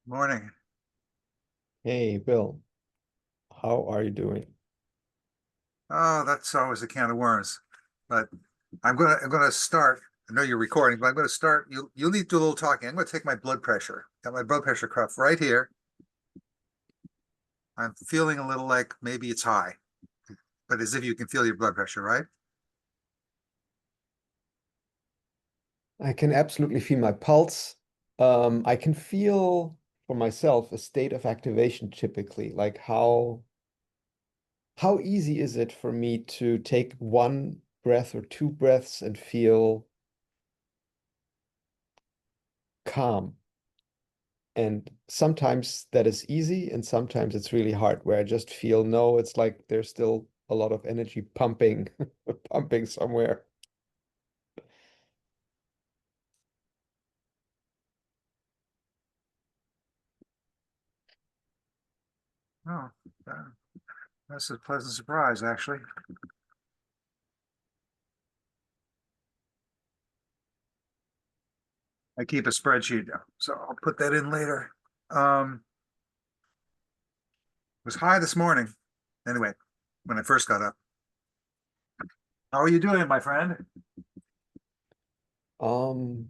Morning. Hey, Bill, how are you doing? Oh, that's always a can of worms. But I'm gonna start. I know you're recording, but I'm gonna start. You'll need to do a little talking. I'm gonna take my blood pressure. Got my blood pressure cuff right here. I'm feeling a little like maybe it's high, but as if you can feel your blood pressure, right? I can absolutely feel my pulse. I can feel for myself a state of activation typically, like how easy is it for me to take one breath or two breaths and feel calm? And sometimes that is easy, and sometimes it's really hard, where I just feel no, it's like there's still a lot of energy pumping, pumping somewhere. Oh, uh, that's a pleasant surprise, actually. I keep a spreadsheet, so I'll put that in later. It was high this morning. Anyway, when I first got up. How are you doing, my friend? Um,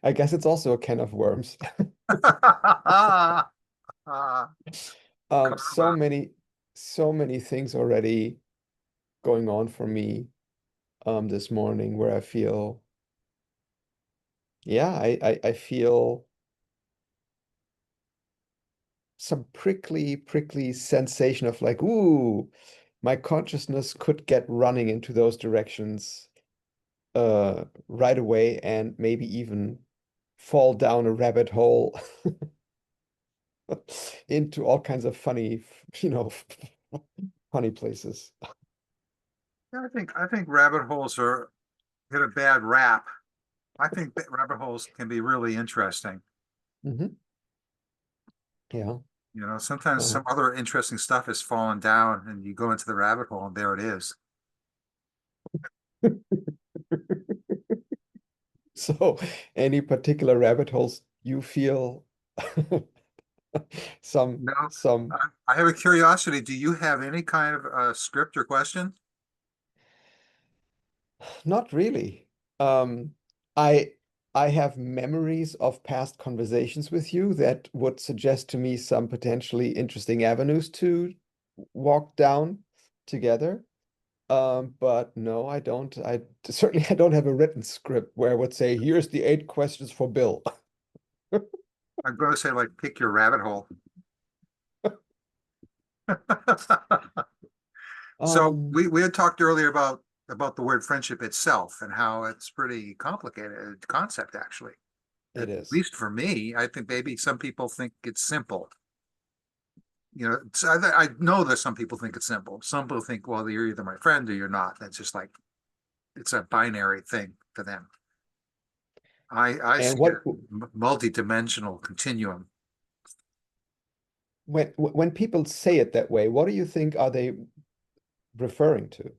I guess it's also a can of worms. So Karma. so many things already going on for me this morning where I feel, yeah, I feel some prickly sensation of like, ooh, my consciousness could get running into those directions right away and maybe even fall down a rabbit hole into all kinds of funny, funny places. Yeah, I think rabbit holes are get a bad rap. I think that rabbit holes can be really interesting. Hmm. Yeah. Sometimes Uh, some other interesting stuff has fallen down and you go into the rabbit hole and there it is. so, any particular rabbit holes you feel No, some I have a curiosity. Do you have any kind of script or question? not really. Um, I I have memories of past conversations with you that would suggest to me some potentially interesting avenues to walk down together. But no, I don't. I certainly I don't have a written script where I would say, here's the 8 questions for Bill. I'm going to say like pick your rabbit hole. So Um, we had talked earlier about the word friendship itself and how it's pretty complicated concept actually. it At is. least for me, I think maybe some people think it's simple. I know that some people think it's simple. Some people think, well, you're either my friend or you're not. That's just like it's a binary thing to them. I And see what a multi-dimensional continuum. when people say it that way, what do you think are they referring to?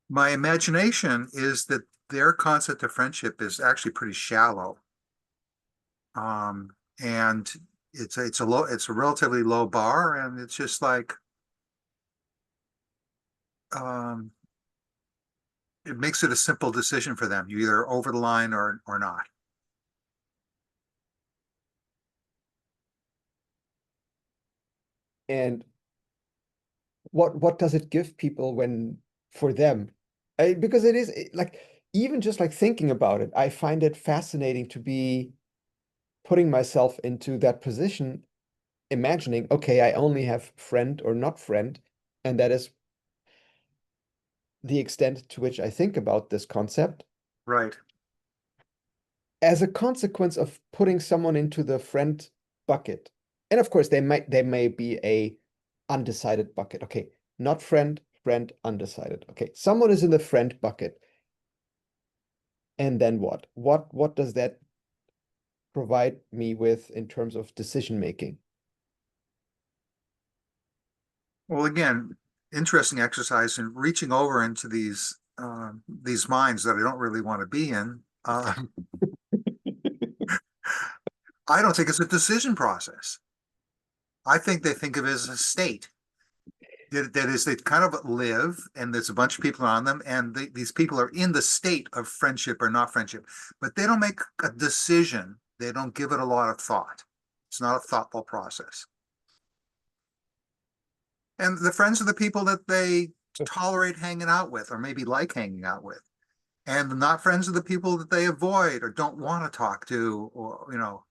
My imagination is that their concept of friendship is actually pretty shallow. And it's a relatively low bar, and it's just like um, it makes it a simple decision for them. You either over the line or not. And what does it give people when for them? Because it is like even just like thinking about it, I find it fascinating to be putting myself into that position, imagining, okay, I only have friend or not friend, and that is the extent to which I think about this concept. Right. As a consequence of putting someone into the friend bucket. And of course, they may be a undecided bucket. Okay, not friend, friend, undecided. Okay, someone is in the friend bucket. And then what? What does that provide me with in terms of decision making? Well, again, interesting exercise in reaching over into these minds that I don't really want to be in. I don't think it's a decision process. I think they think of it as a state. That is, they kind of live, and there's a bunch of people on them, and these people are in the state of friendship or not friendship, but they don't make a decision. They don't give it a lot of thought. It's not a thoughtful process. And the friends are the people that they tolerate hanging out with, or maybe like hanging out with. And the not friends are the people that they avoid or don't want to talk to, or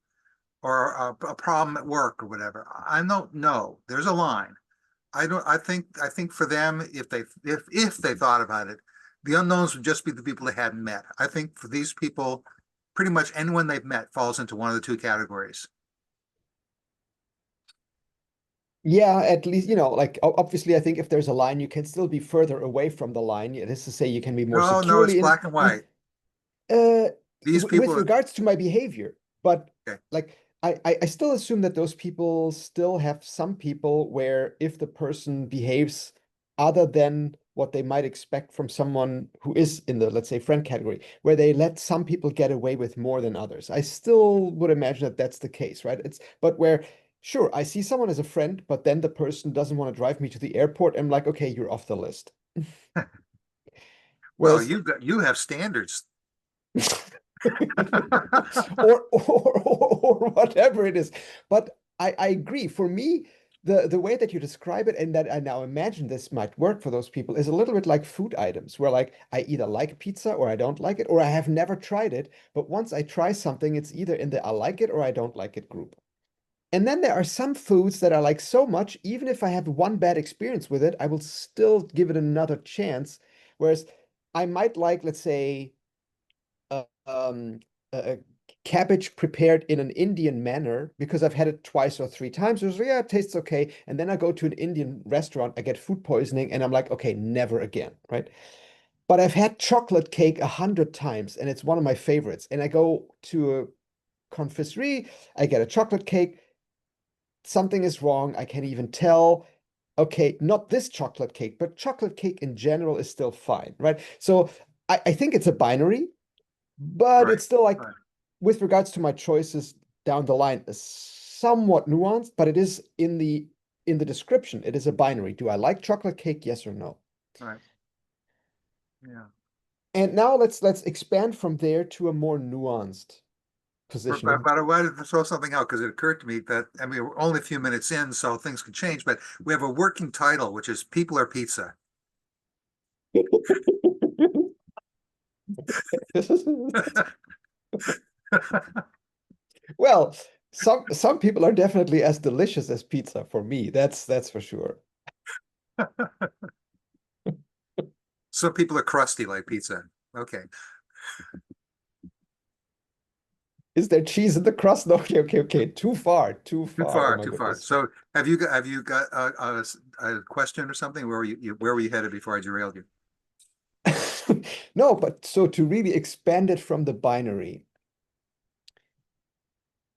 or a problem at work or whatever. I don't know. There's a line. I think for them, if they thought about it, the unknowns would just be the people they hadn't met. I think for these people, pretty much anyone they've met falls into one of the two categories. Yeah, at least, like obviously, I think if there's a line, you can still be further away from the line. That is to say, you can be more No, no, it's securely black and white. uh, These people with are regards to my behavior. But okay. like, I still assume that those people still have some people where if the person behaves other than what they might expect from someone who is in the, let's say, friend category, where they let some people get away with more than others. I still would imagine that that's the case, right? But where, sure, I see someone as a friend, but then the person doesn't want to drive me to the airport. I'm like, okay, you're off the list. Well, Whereas you have standards. or whatever it is. But I agree. For me, the way that you describe it and that I now imagine this might work for those people is a little bit like food items, where like I either like pizza or I don't like it, or I have never tried it. But once I try something, it's either in the I like it or I don't like it group. And then there are some foods that I like so much, even if I have one bad experience with it, I will still give it another chance. Whereas I might like, let's say, uh, um, cabbage prepared in an Indian manner because I've had it twice or three times. So yeah, it tastes okay. And then I go to an Indian restaurant, I get food poisoning, and I'm like, okay, never again, right? But I've had chocolate cake 100 times, and it's one of my favorites. And I go to a confiserie, I get a chocolate cake. Something is wrong. I can even tell. Okay, not this chocolate cake, but chocolate cake in general is still fine, right? So I think it's a binary, but Right, it's still like right, with regards to my choices down the line is somewhat nuanced, but it is in the description. It is a binary. Do I like chocolate cake? Yes or no? right. Yeah. And now let's expand from there to a more nuanced But, positioning. but I wanted to throw something out because it occurred to me that, I mean, we're only a few minutes in, so things could change, but we have a working title, which is People Are Pizza. Well, some people are definitely as delicious as pizza for me. That's for sure. Some people are crusty like pizza. Okay. Is there cheese in the crust? No, okay, okay, okay. Too far, too Too far. Oh far, my too far. goodness. So have you got a question or something? Where were you headed before I derailed you? No, but so to really expand it from the binary,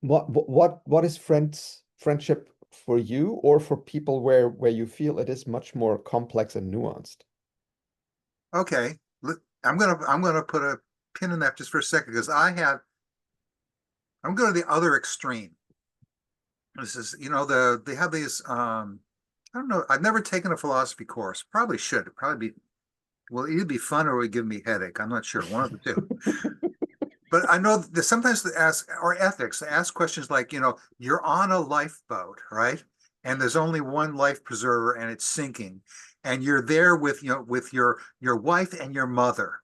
what is friendship for you or for people where you feel it is much more complex and nuanced? Okay. I'm gonna put a pin in that just for a second because I'm going to the other extreme. This is, they have these I don't know, I've never taken a philosophy course. Probably should. Probably be well, it'd be fun or it would give me a headache. I'm not sure. One of the two. But I know that sometimes they ask, or ethics, they ask questions like, you're on a lifeboat, right? And there's only one life preserver and it's sinking. And you're there with, with your wife and your mother.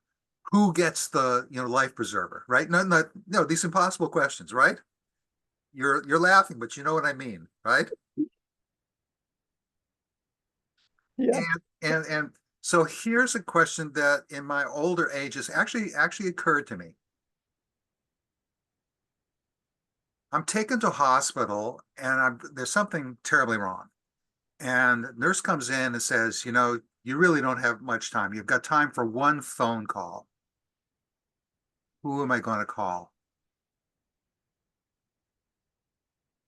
Who gets the, life preserver, right? Not, no, these impossible questions, right? You're laughing, but you know what I mean, right? Yeah. And and so here's a question that in my older ages actually occurred to me. I'm taken to hospital and there's something terribly wrong. And the nurse comes in and says, you really don't have much time. You've got time for one phone call. Who am I going to call?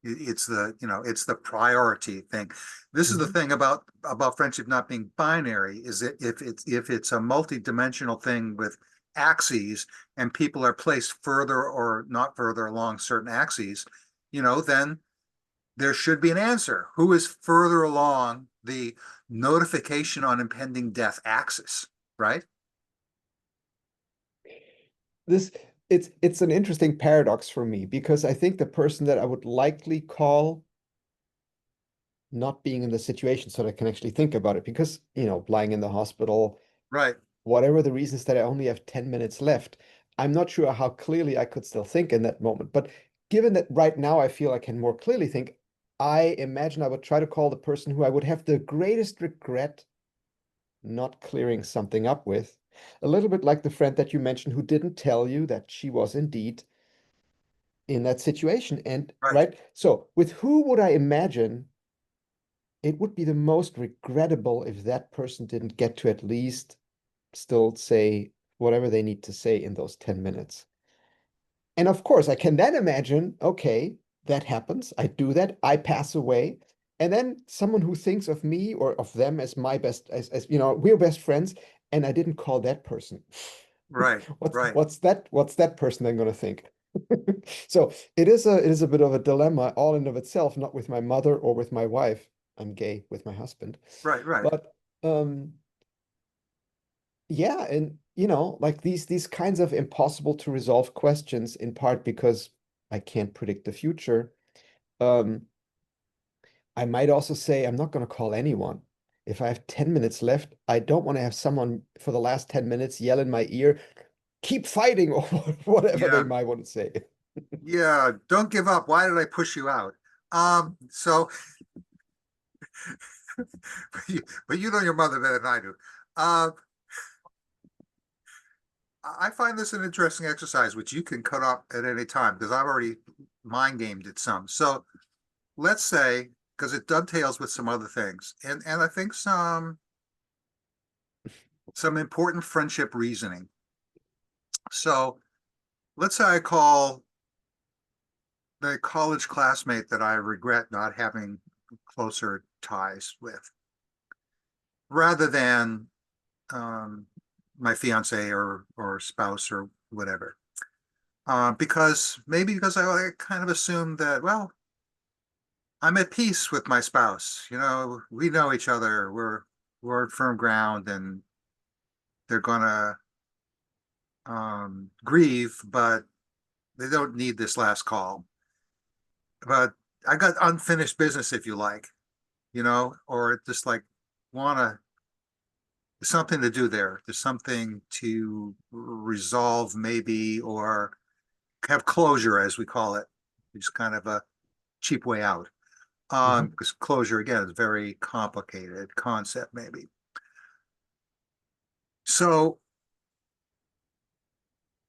It's the, it's the priority thing. This is the Mhm. thing about friendship not being binary, is that if it's a multi-dimensional thing with axes and people are placed further or not further along certain axes, then there should be an answer. Who is further along the notification on impending death axis, right? This it's an interesting paradox for me because I think the person that I would likely call not being in the situation so that I can actually think about it because, lying in the hospital, Right, whatever the reasons that I only have 10 minutes left, I'm not sure how clearly I could still think in that moment. But given that right now I feel I can more clearly think, I imagine I would try to call the person who I would have the greatest regret not clearing something up with. A little bit like the friend that you mentioned who didn't tell you that she was indeed in that situation. And right. right, so with who would I imagine it would be the most regrettable if that person didn't get to at least still say whatever they need to say in those 10 minutes. And of course, I can then imagine, okay, that happens. I do that. I pass away. And then someone who thinks of me or of them as my best, as we're best friends, and I didn't call that person. Right, right. What's that person then gonna think? So it is a bit of a dilemma all in of itself, not with my mother or with my wife. I'm gay with my husband. Right, right. But yeah, and like these kinds of impossible to resolve questions, in part because I can't predict the future. Um, I might also say I'm not going to call anyone. If I have 10 minutes left, I don't want to have someone for the last 10 minutes yell in my ear, keep fighting, or whatever they Yeah, might want to say. yeah. Don't give up. Why did I push you out? So, but you know your mother better than I do. Uh, I find this an interesting exercise, which you can cut off at any time because I've already mind gamed it some. So let's say, because it dovetails with some other things, and I think some important friendship reasoning. So let's say I call the college classmate that I regret not having closer ties with, rather than um, my fiance or spouse or whatever. Because I kind of assumed that, well, I'm at peace with my spouse. We know each other. We're on firm ground, and they're gonna grieve, but they don't need this last call. But I got unfinished business, if you like, or just like wanna something to do there. There's something to resolve, maybe, or have closure, as we call it. It's kind of a cheap way out. Mhm. Because closure, again, is a very complicated concept, maybe. So,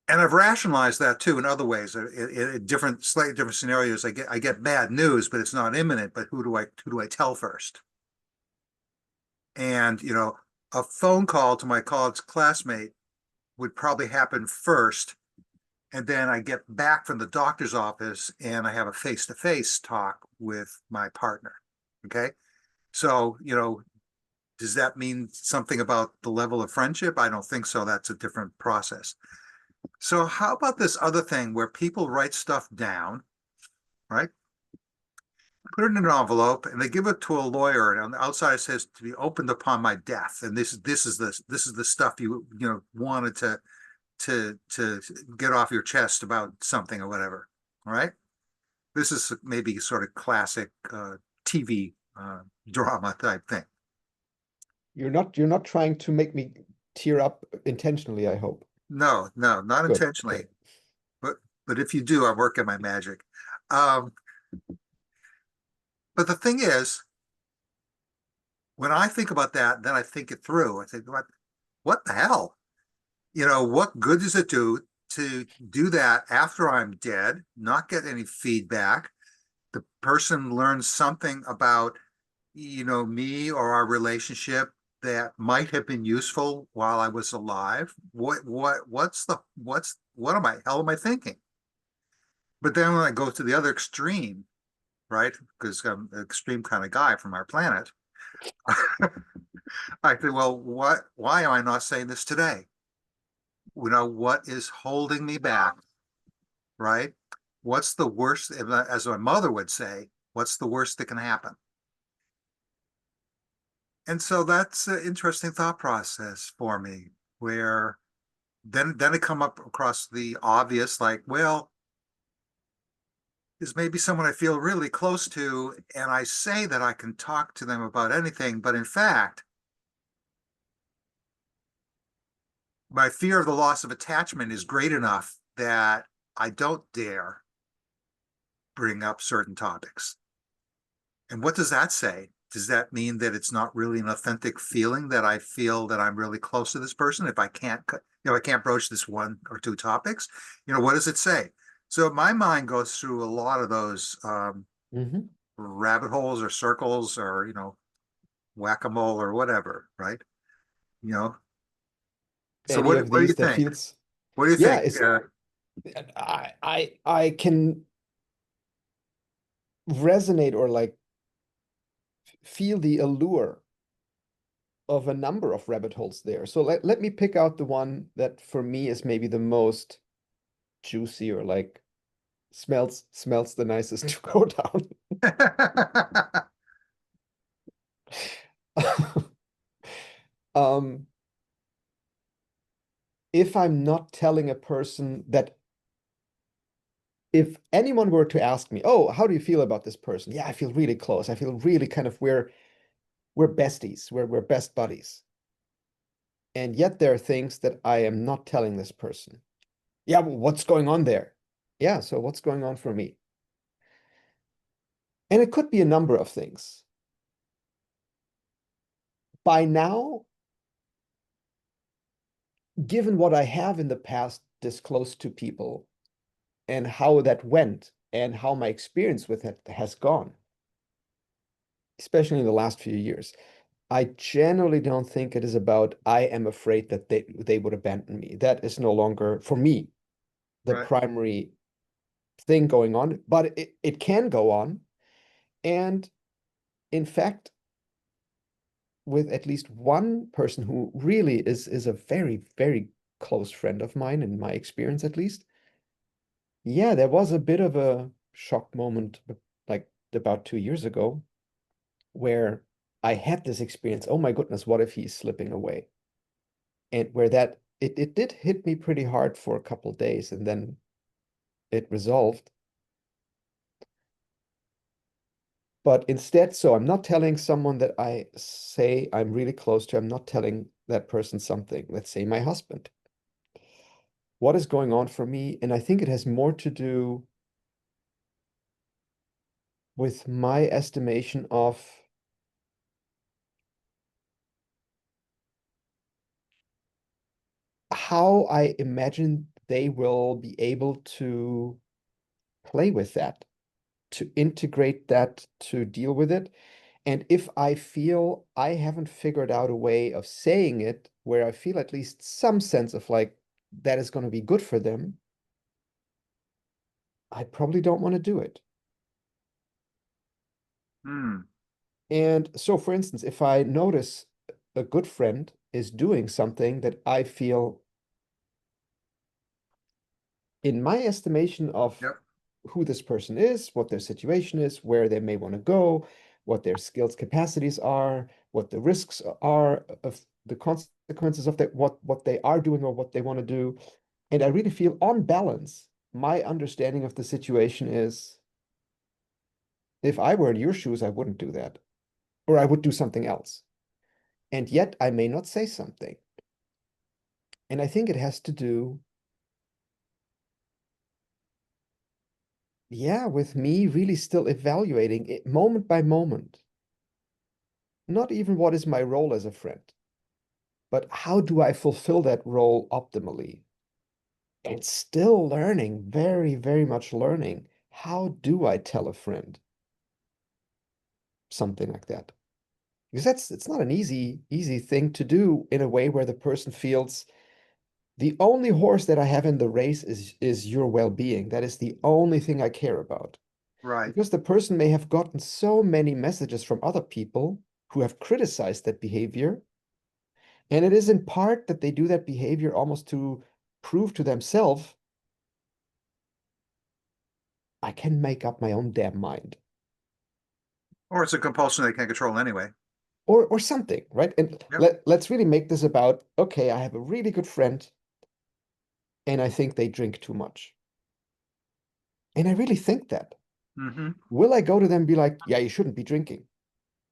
and I've rationalized that too in other ways. In different, slightly different scenarios, I get bad news, but it's not imminent. But who do I tell first? And a phone call to my college classmate would probably happen first, and then I get back from the doctor's office and I have a face-to-face talk with my partner. Okay. So, does that mean something about the level of friendship? I don't think so. That's a different process. So, how about this other thing where people write stuff down, right? Put it in an envelope and they give it to a lawyer, and on the outside it says to be opened upon my death. And this is the stuff wanted to get off your chest about something or whatever. All right. This is maybe sort of classic TV drama type thing. You're not trying to make me tear up intentionally, I hope. No, no, not Good, intentionally, good. but if you do, I'm working my magic. Um, but the thing is, when I think about that, then I think it through. I think, what the hell? What good does it do to do that after I'm dead, not get any feedback? The person learns something about, me or our relationship that might have been useful while I was alive. What am I, hell am I thinking? But then when I go to the other extreme, right? Because I'm an extreme kind of guy from our planet. I think, well, why am I not saying this today? What is holding me back, right? What's the worst, as my mother would say, what's the worst that can happen? And so that's an interesting thought process for me, where then I come up across the obvious, like, well, is maybe someone I feel really close to, and I say that I can talk to them about anything, but in fact, my fear of the loss of attachment is great enough that I don't dare bring up certain topics. And what does that say? Does that mean that it's not really an authentic feeling that I feel that I'm really close to this person if I can't, I can't broach this one or two topics? What does it say? So my mind goes through a lot of those Hmm. rabbit holes or circles or, whack-a-mole or whatever, right? You know. So Any what of what do you these that think? feels, What do you yeah, think? it's I can resonate or like feel the allure of a number of rabbit holes there. So let me pick out the one that for me is maybe the most juicy or like smells the nicest to go down. Um, if I'm not telling a person that if anyone were to ask me, "Oh, how do you feel about this person?" Yeah, I feel really close. I feel really kind of we're besties. We're best buddies. And yet there are things that I am not telling this person. Yeah, well, what's going on there? Yeah, so what's going on for me? And it could be a number of things. By now, given what I have in the past disclosed to people and how that went and how my experience with it has gone, especially in the last few years, I generally don't think it is about I am afraid that they would abandon me. That is no longer, for me, the Right. primary thing going on, but it can go on. And in fact, with at least one person who really is a very, very close friend of mine, in my experience at least, yeah, there was a bit of a shock moment, like about 2 years ago, where I had this experience. Oh my goodness, what if he's slipping away? And where it did hit me pretty hard for a couple days, and then it resolved. But instead, so I'm not telling someone that I say I'm really close to, I'm not telling that person something, let's say my husband. What is going on for me? And I think it has more to do with my estimation of how I imagine they will be able to play with that, to integrate that, to deal with it. And if I feel I haven't figured out a way of saying it where I feel at least some sense of like that is going to be good for them, I probably don't want to do it. Hmm. And so, for instance, if I notice a good friend is doing something that I feel, in my estimation of Yep. who this person is, what their situation is, where they may want to go, what their skills capacities are, what the risks are of the consequences of that, what they are doing or what they want to do. And I really feel on balance, my understanding of the situation is if I were in your shoes, I wouldn't do that, or I would do something else. And yet I may not say something. And I think it has to do, yeah, with me really still evaluating it moment by moment. Not even what is my role as a friend, but how do I fulfill that role optimally? And still learning, very, very much learning. How do I tell a friend something like that? Because it's not an easy thing to do in a way where the person feels the only horse that I have in the race is your well-being. That is the only thing I care about. Right. Because the person may have gotten so many messages from other people who have criticized that behavior. And it is in part that they do that behavior almost to prove to themselves, I can make up my own damn mind. Or it's a compulsion they can't control anyway. Or something, right? And Yep. let's really make this about, okay, I have a really good friend and I think they drink too much. And I really think that. Hmm. Will I go to them and be like, yeah, you shouldn't be drinking?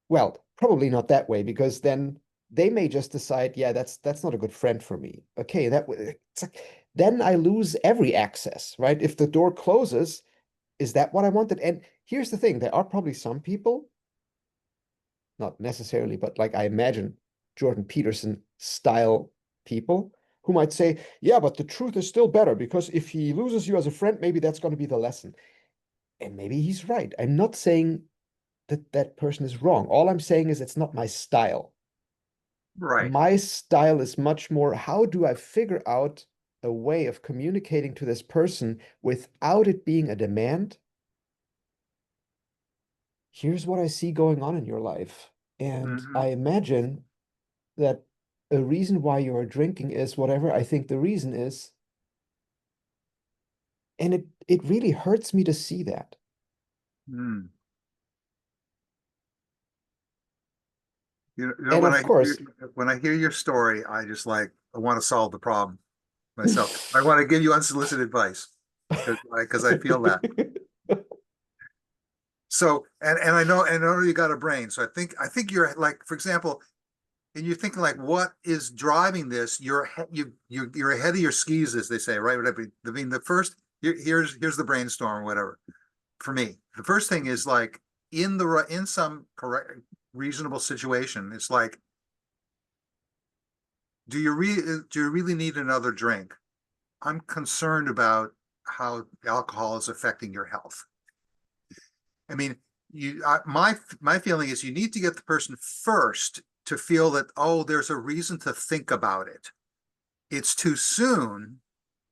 Well, probably not that way, because then they may just decide, yeah, that's not a good friend for me. Okay, it's like then I lose every access, right? If the door closes, is that what I wanted? And here's the thing, there are probably some people, not necessarily, but like I imagine Jordan Peterson style people who might say, yeah, but the truth is still better because if he loses you as a friend, maybe that's going to be the lesson. And maybe he's right. I'm not saying that that person is wrong. All I'm saying is it's not my style. Right. My style is much more, how do I figure out a way of communicating to this person without it being a demand? Here's what I see going on in your life. And Hmm. I imagine that a reason why you are drinking is whatever I think the reason is. And it really hurts me to see that. Mm. You know, And of course, when I hear your story, I just like I want to solve the problem myself. I want to give you unsolicited advice because I feel that. So and I know you got a brain. So I think you're like, for example, and you're thinking like, what is driving this? You're ahead of your skis, as they say, right? Whatever. I mean, the first here's the brainstorm or whatever. For me, the first thing is like in some correct reasonable situation, it's like, do you really need another drink? I'm concerned about how alcohol is affecting your health. I mean, my feeling is you need to get the person first to feel that, oh, there's a reason to think about it. It's too soon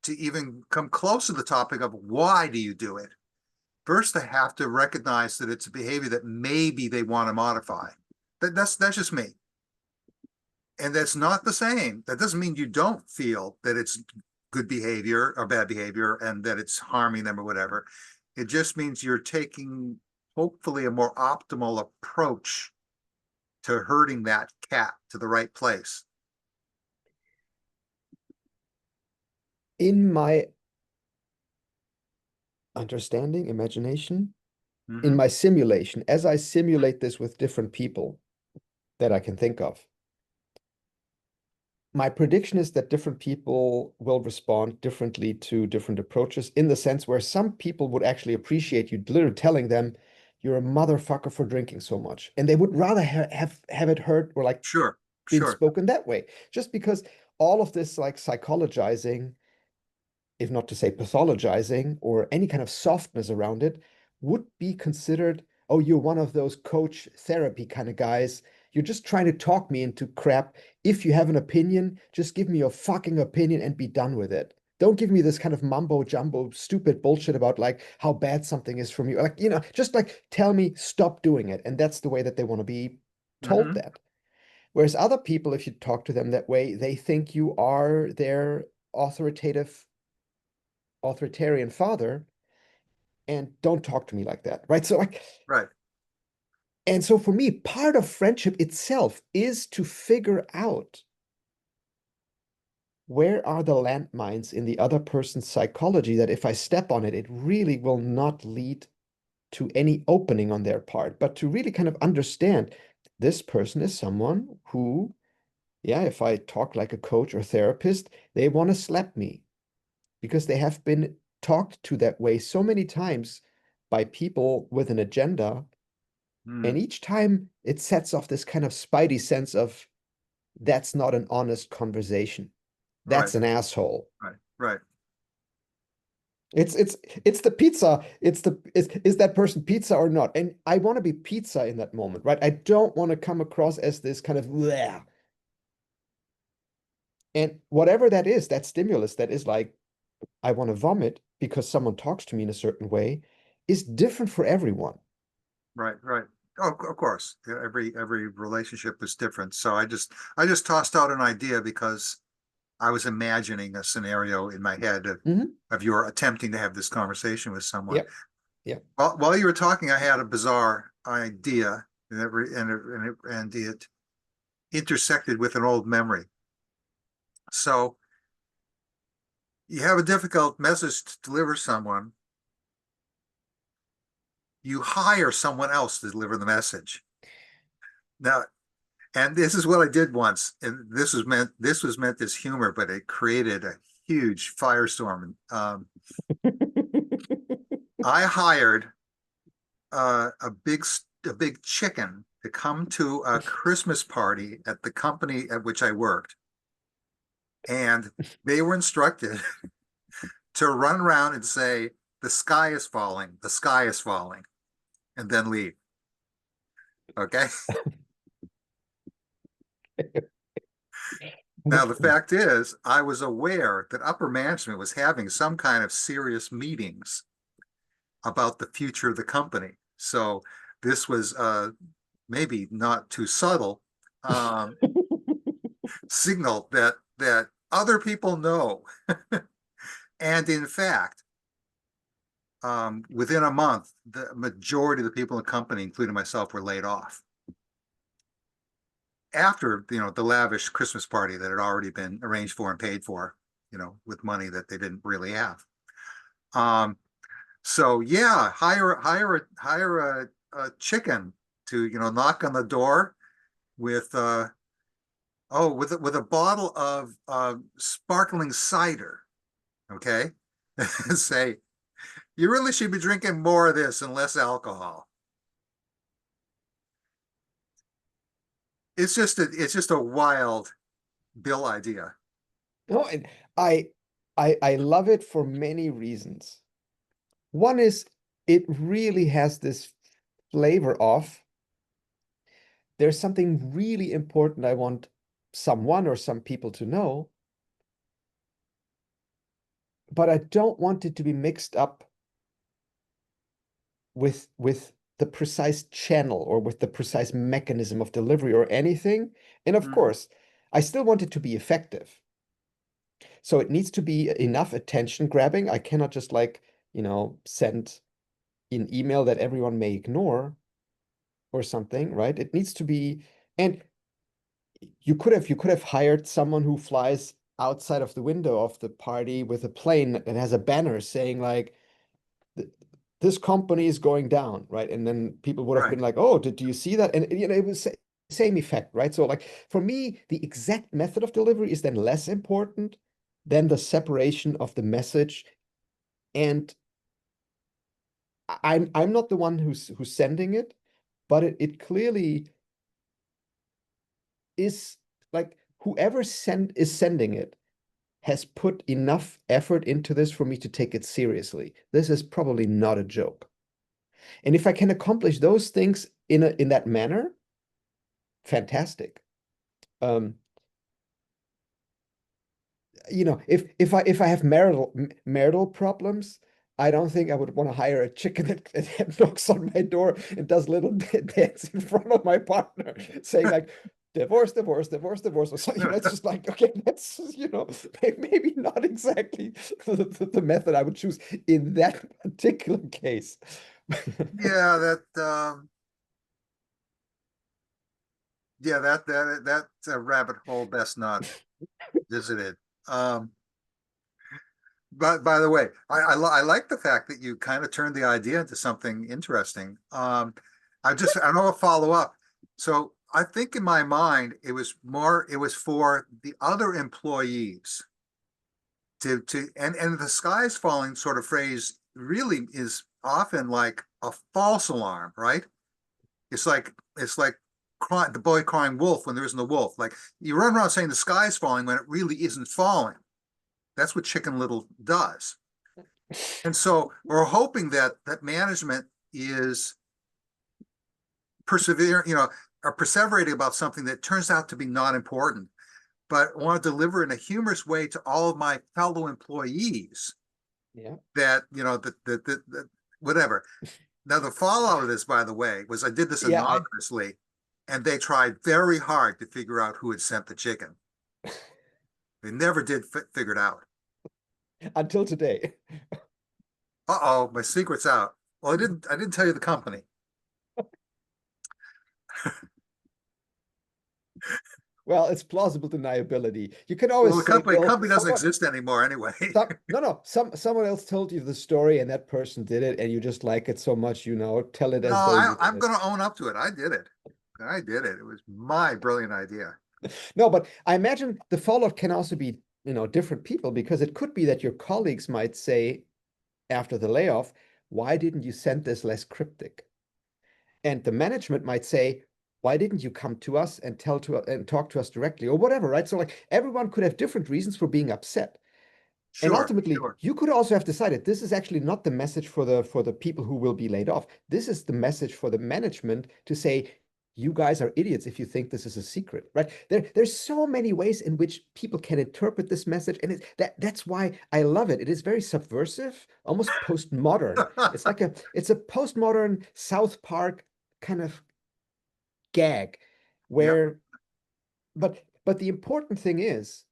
to even come close to the topic of why do you do it. First, they have to recognize that it's a behavior that maybe they want to modify. That's just me. And that's not the same. That doesn't mean you don't feel that it's good behavior or bad behavior and that it's harming them or whatever. It just means you're taking hopefully a more optimal approach to herding that cat to the right place. in my understanding, imagination, in Mm-hmm. my simulation, as I simulate this with different people that I can think of, my prediction is that different people will respond differently to different approaches in the sense where some people would actually appreciate you literally telling them you're a motherfucker for drinking so much. And they would rather have it heard or like Sure, been sure. spoken that way. Just because all of this like psychologizing, if not to say pathologizing or any kind of softness around it, would be considered, oh, you're one of those coach therapy kind of guys. You're just trying to talk me into crap. If you have an opinion, just give me your fucking opinion and be done with it. Don't give me this kind of mumbo jumbo, stupid bullshit about like how bad something is from you. Like, just like tell me stop doing it. And that's the way that they want to be told Mm-hmm. that. Whereas other people, if you talk to them that way, they think you are their authoritarian father and don't talk to me like that, right? So like, Right. and so for me, part of friendship itself is to figure out where are the landmines in the other person's psychology that if I step on it, it really will not lead to any opening on their part, but to really kind of understand this person is someone who, yeah, if I talk like a coach or therapist, they want to slap me because they have been talked to that way so many times by people with an agenda. And Mm. each time it sets off this kind of spidey sense of that's not an honest conversation. Right. That's an asshole. Right. Right. It's it's it's the pizza. Is that person pizza or not? And I want to be pizza in that moment, right? I don't want to come across as this kind of bleh. And whatever that is, that stimulus that is like, I want to vomit because someone talks to me in a certain way. is different for everyone. Right, right. Oh, of course. Yeah, every relationship is different. So I just tossed out an idea because I was imagining a scenario in my head Hmm. of your attempting to have this conversation with someone. Yep. Yep. While you were talking, I had a bizarre idea, and it intersected with an old memory. So you have a difficult message to deliver someone, you hire someone else to deliver the message. Now, and this is what I did once, and this was meant as humor, but it created a huge firestorm. I hired a big chicken to come to a Christmas party at the company at which I worked, and they were instructed to run around and say, "The sky is falling, the sky is falling," and then leave. Okay. Now, the fact is, I was aware that upper management was having some kind of serious meetings about the future of the company. So this was maybe not too subtle signal that other people know. And in fact, within a month, the majority of the people in the company, including myself, were laid off after the lavish Christmas party that had already been arranged for and paid for, with money that they didn't really have. So yeah, hire a chicken to knock on the door with with a bottle of sparkling cider. Okay, and say you really should be drinking more of this and less alcohol. It's just a wild Bill idea. No, and I I love it for many reasons. One is it really has this flavor of there's something really important I want someone or some people to know, but I don't want it to be mixed up with the precise channel or with the precise mechanism of delivery or anything. And of Mhm. course, I still want it to be effective. So it needs to be enough attention grabbing. I cannot just send an email that everyone may ignore or something, right? It needs to be, and you could have hired someone who flies outside of the window of the party with a plane that has a banner saying like this company is going down, right? And then people would have been Right. like, "Oh, did you see that?" And it was same effect, right? So like for me, the exact method of delivery is then less important than the separation of the message. And I'm not the one who's sending it, but it clearly is like whoever is sending it has put enough effort into this for me to take it seriously. This is probably not a joke. And if I can accomplish those things in that manner, fantastic. Um, if I have marital problems, I don't think I would want to hire a chicken that knocks on my door and does little dance in front of my partner, saying like divorce, divorce, divorce, divorce, or something. It's just like, okay, that's maybe not exactly the method I would choose in that particular case. Yeah, that's a rabbit hole best not visited. Um, but by the way, I like the fact that you kind of turned the idea into something interesting. I know a follow up. So I think in my mind it was for the other employees and the sky is falling sort of phrase really is often like a false alarm, right? It's like the boy crying wolf when there isn't a wolf. Like you run around saying the sky's falling when it really isn't falling. That's what Chicken Little does. And so we're hoping that management is persevering, are perseverating about something that turns out to be not important, but want to deliver in a humorous way to all of my fellow employees Yeah. that whatever. Now, the fallout of this, by the way, was I did this Yeah, anonymously, and they tried very hard to figure out who had sent the chicken. They never did figure it out. until today. Uh-oh, my secret's out. Well, I didn't tell you the company. Well, it's plausible deniability. You can Well, always the say, company Bill, company doesn't exist anymore anyway. someone else told you the story and that person did it, and you just like it so much, tell it No, as though you did I'm it. going to own up to it. I did it. I did it. It was my brilliant idea. No, but I imagine the fallout can also be, different people, because it could be that your colleagues might say after the layoff, why didn't you send this less cryptic? And the management might say, why didn't you come to us and tell to and talk to us directly or whatever, right? So like everyone could have different reasons for being upset. And Sure, ultimately, sure. you could also have decided this is actually not the message for the people who will be laid off. This is the message for the management to say, you guys are idiots if you think this is a secret, right? There's so many ways in which people can interpret this message, and that's why I love it. It is very subversive, almost postmodern. It's a postmodern South Park kind of gag, Yep. where but the important thing is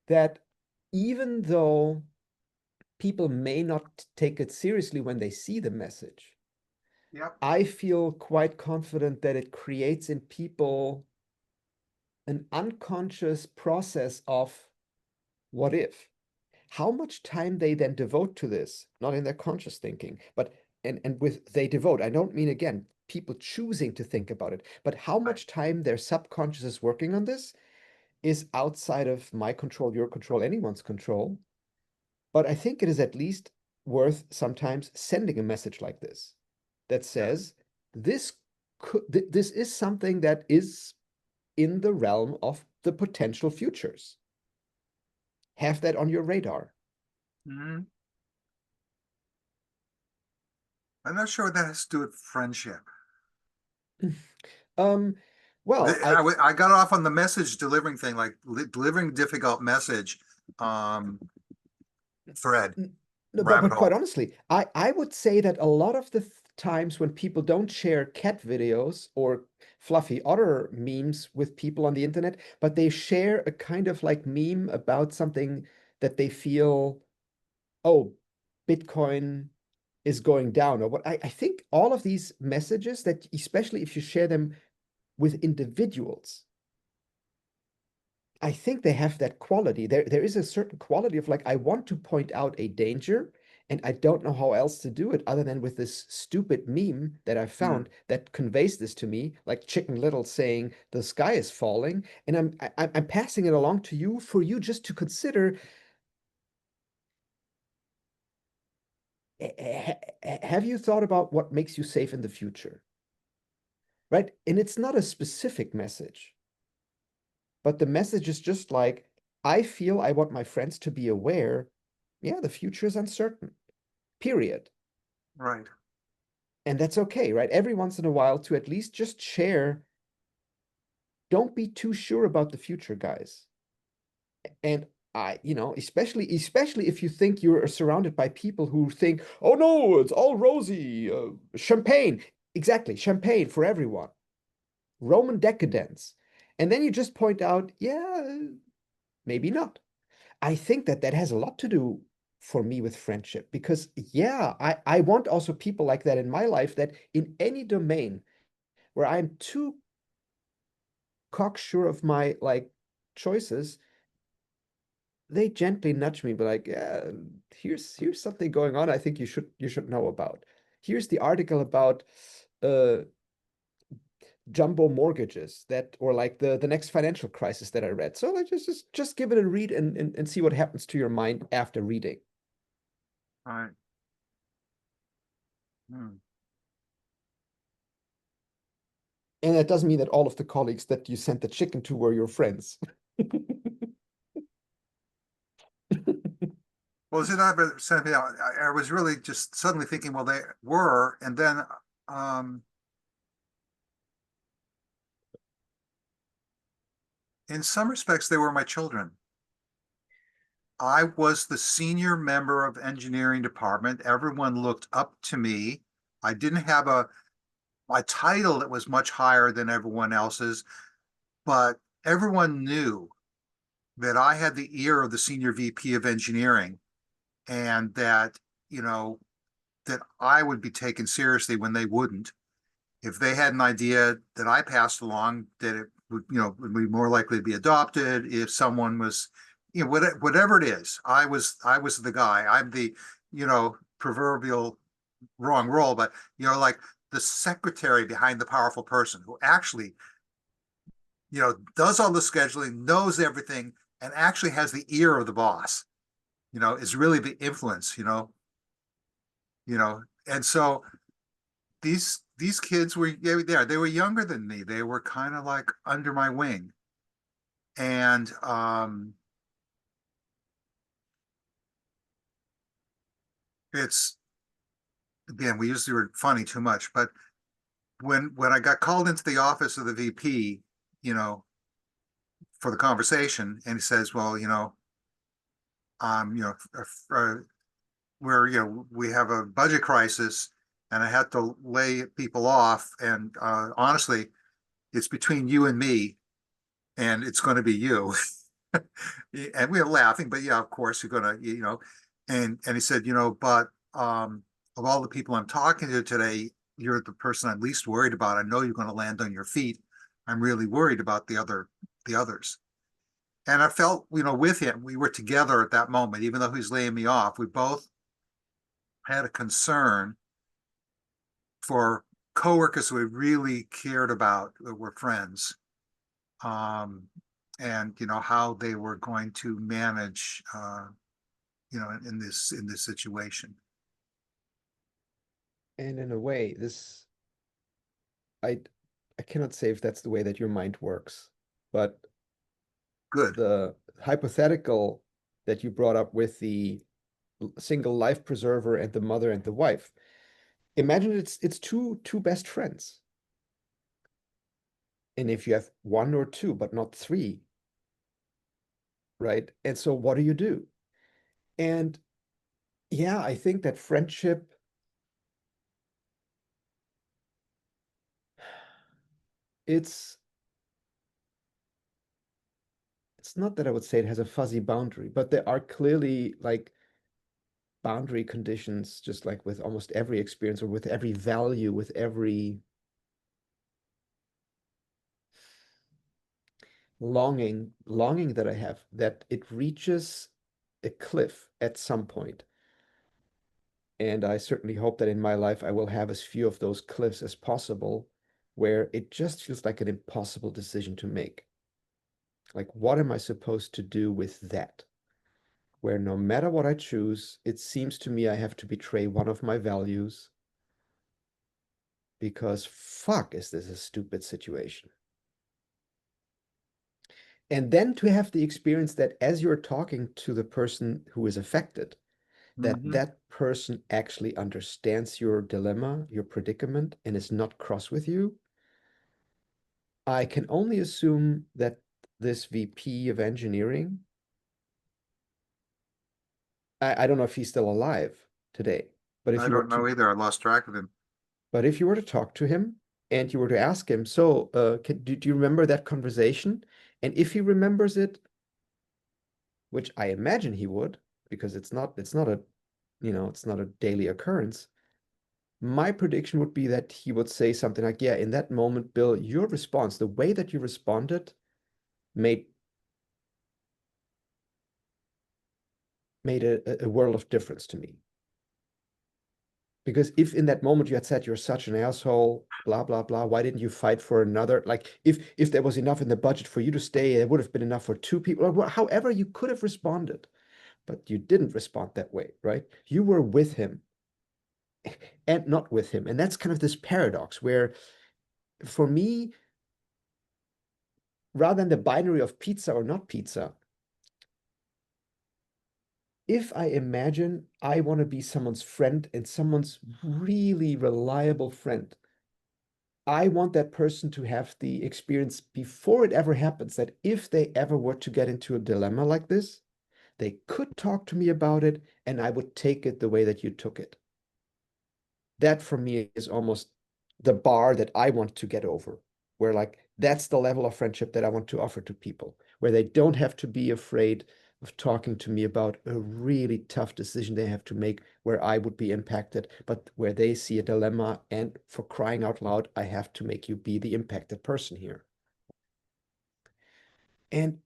that even though people may not take it seriously when they see the message, Yep. I feel quite confident that it creates in people an unconscious process of what if? How much time they then devote to this, not in their conscious thinking, but and with they devote, I don't mean again people choosing to think about it, but how Right. much time their subconscious is working on this is outside of my control, your control, anyone's control. But I think it is at least worth sometimes sending a message like this that Yeah. says this this is something that is in the realm of the potential futures. Have that on your radar. Mhm. I'm not sure what that has to do with friendship. Um, well, I got off on the message delivering thing, like delivering difficult message um, thread, no, rabbit but quite hole. honestly, I would say that a lot of the times when people don't share cat videos or fluffy otter memes with people on the internet, but they share a kind of like meme about something that they feel, oh, Bitcoin is going down, or what I think all of these messages that, especially if you share them with individuals, I think they have that quality. There is a certain quality of like, I want to point out a danger, and I don't know how else to do it other than with this stupid meme that I Hmm. found that conveys this to me, like Chicken Little saying the sky is falling, and I'm passing it along to you for you just to consider. Have you thought about what makes you safe in the future? Right? And it's not a specific message, but the message is just like, I feel I want my friends to be aware, yeah, the future is uncertain, period. Right. And that's okay, right? Every once in a while to at least just share, don't be too sure about the future, guys. And especially if you think you're surrounded by people who think, oh no, it's all rosy, champagne. Exactly, champagne for everyone. Roman decadence. And then you just point out, yeah, maybe not. I think that that has a lot to do for me with friendship because, yeah, I want also people like that in my life that in any domain where I'm too cocksure of my like choices, they gently nudge me, but like, yeah, here's something going on I think you should know about. Here's the article about uh jumbo mortgages that or like the next financial crisis that I read. So like just give it a read and see what happens to your mind after reading. Right. Hmm. And that doesn't mean that all of the colleagues that you sent the chicken to were your friends. Well, is it not something? I was really just suddenly thinking, well, they were, and then um, in some respects, they were my children. I was the senior member of engineering department. Everyone looked up to me. I didn't have my title that was much higher than everyone else's, but everyone knew that I had the ear of the senior VP of engineering and that, you know, that I would be taken seriously when they wouldn't. If they had an idea that I passed along, that it would, would be more likely to be adopted. If someone was, whatever it is, I was the guy. I'm the, proverbial wrong role, but like the secretary behind the powerful person who actually, does all the scheduling, knows everything, and actually has the ear of the boss. Is really the influence. And so these kids were there. They were younger than me. They were kind of like under my wing, and it's again we use the word funny too much, but when I got called into the office of the VP, you know, for the conversation, and he says, "Well, um, you know, uh, where we have a budget crisis, and I had to lay people off, and honestly, it's between you and me, and it's going to be you." And we were laughing, but yeah, of course you're gonna, and he said, but of all the people I'm talking to today, you're the person I'm least worried about. I know you're going to land on your feet. I'm really worried about the others. And I felt, with him, we were together at that moment, even though he's laying me off. We both had a concern for coworkers who we really cared about, that were friends, um, and how they were going to manage, in this situation. And in a way, this I I cannot say if that's the way that your mind works, but Good. the hypothetical that you brought up with the single life preserver and the mother and the wife. Imagine it's two best friends. And if you have one or two, but not three, right? And so what do you do? And yeah, I think that friendship, it's it's not that I would say it has a fuzzy boundary, but there are clearly like boundary conditions, just like with almost every experience or with every value, with every longing that I have, that it reaches a cliff at some point. And I certainly hope that in my life I will have as few of those cliffs as possible, where it just feels like an impossible decision to make. Like, what am I supposed to do with that? Where no matter what I choose, it seems to me I have to betray one of my values because fuck, is this a stupid situation? And then to have the experience that as you're talking to the person who is affected, that Mm-hmm. that person actually understands your dilemma, your predicament, and is not cross with you. I can only assume that this VP of engineering, I don't know if he's still alive today, but if I you were don't to know either. I lost track of him. but if you were to talk to him and you were to ask him, so do you remember that conversation? And if he remembers it, which I imagine he would, because it's not a it's not a daily occurrence. My prediction would be that he would say something like, yeah, in that moment, Bill, your response, the way that you responded made made a world of difference to me. Because if in that moment you had said you're such an asshole, blah blah blah, why didn't you fight for another? Like if there was enough in the budget for you to stay, there would have been enough for two people, or however you could have responded, but you didn't respond that way, right? You were with him and not with him. And that's kind of this paradox where for me, rather than the binary of pizza or not pizza, if I imagine I want to be someone's friend and someone's really reliable friend, I want that person to have the experience before it ever happens that if they ever were to get into a dilemma like this, They could talk to me about it, and I would take it the way that you took it. That for me is almost the bar that I want to get over, where like that's the level of friendship that I want to offer to people, where they don't have to be afraid of talking to me about a really tough decision they have to make where I would be impacted, but where they see a dilemma and for crying out loud, I have to make you be the impacted person here. And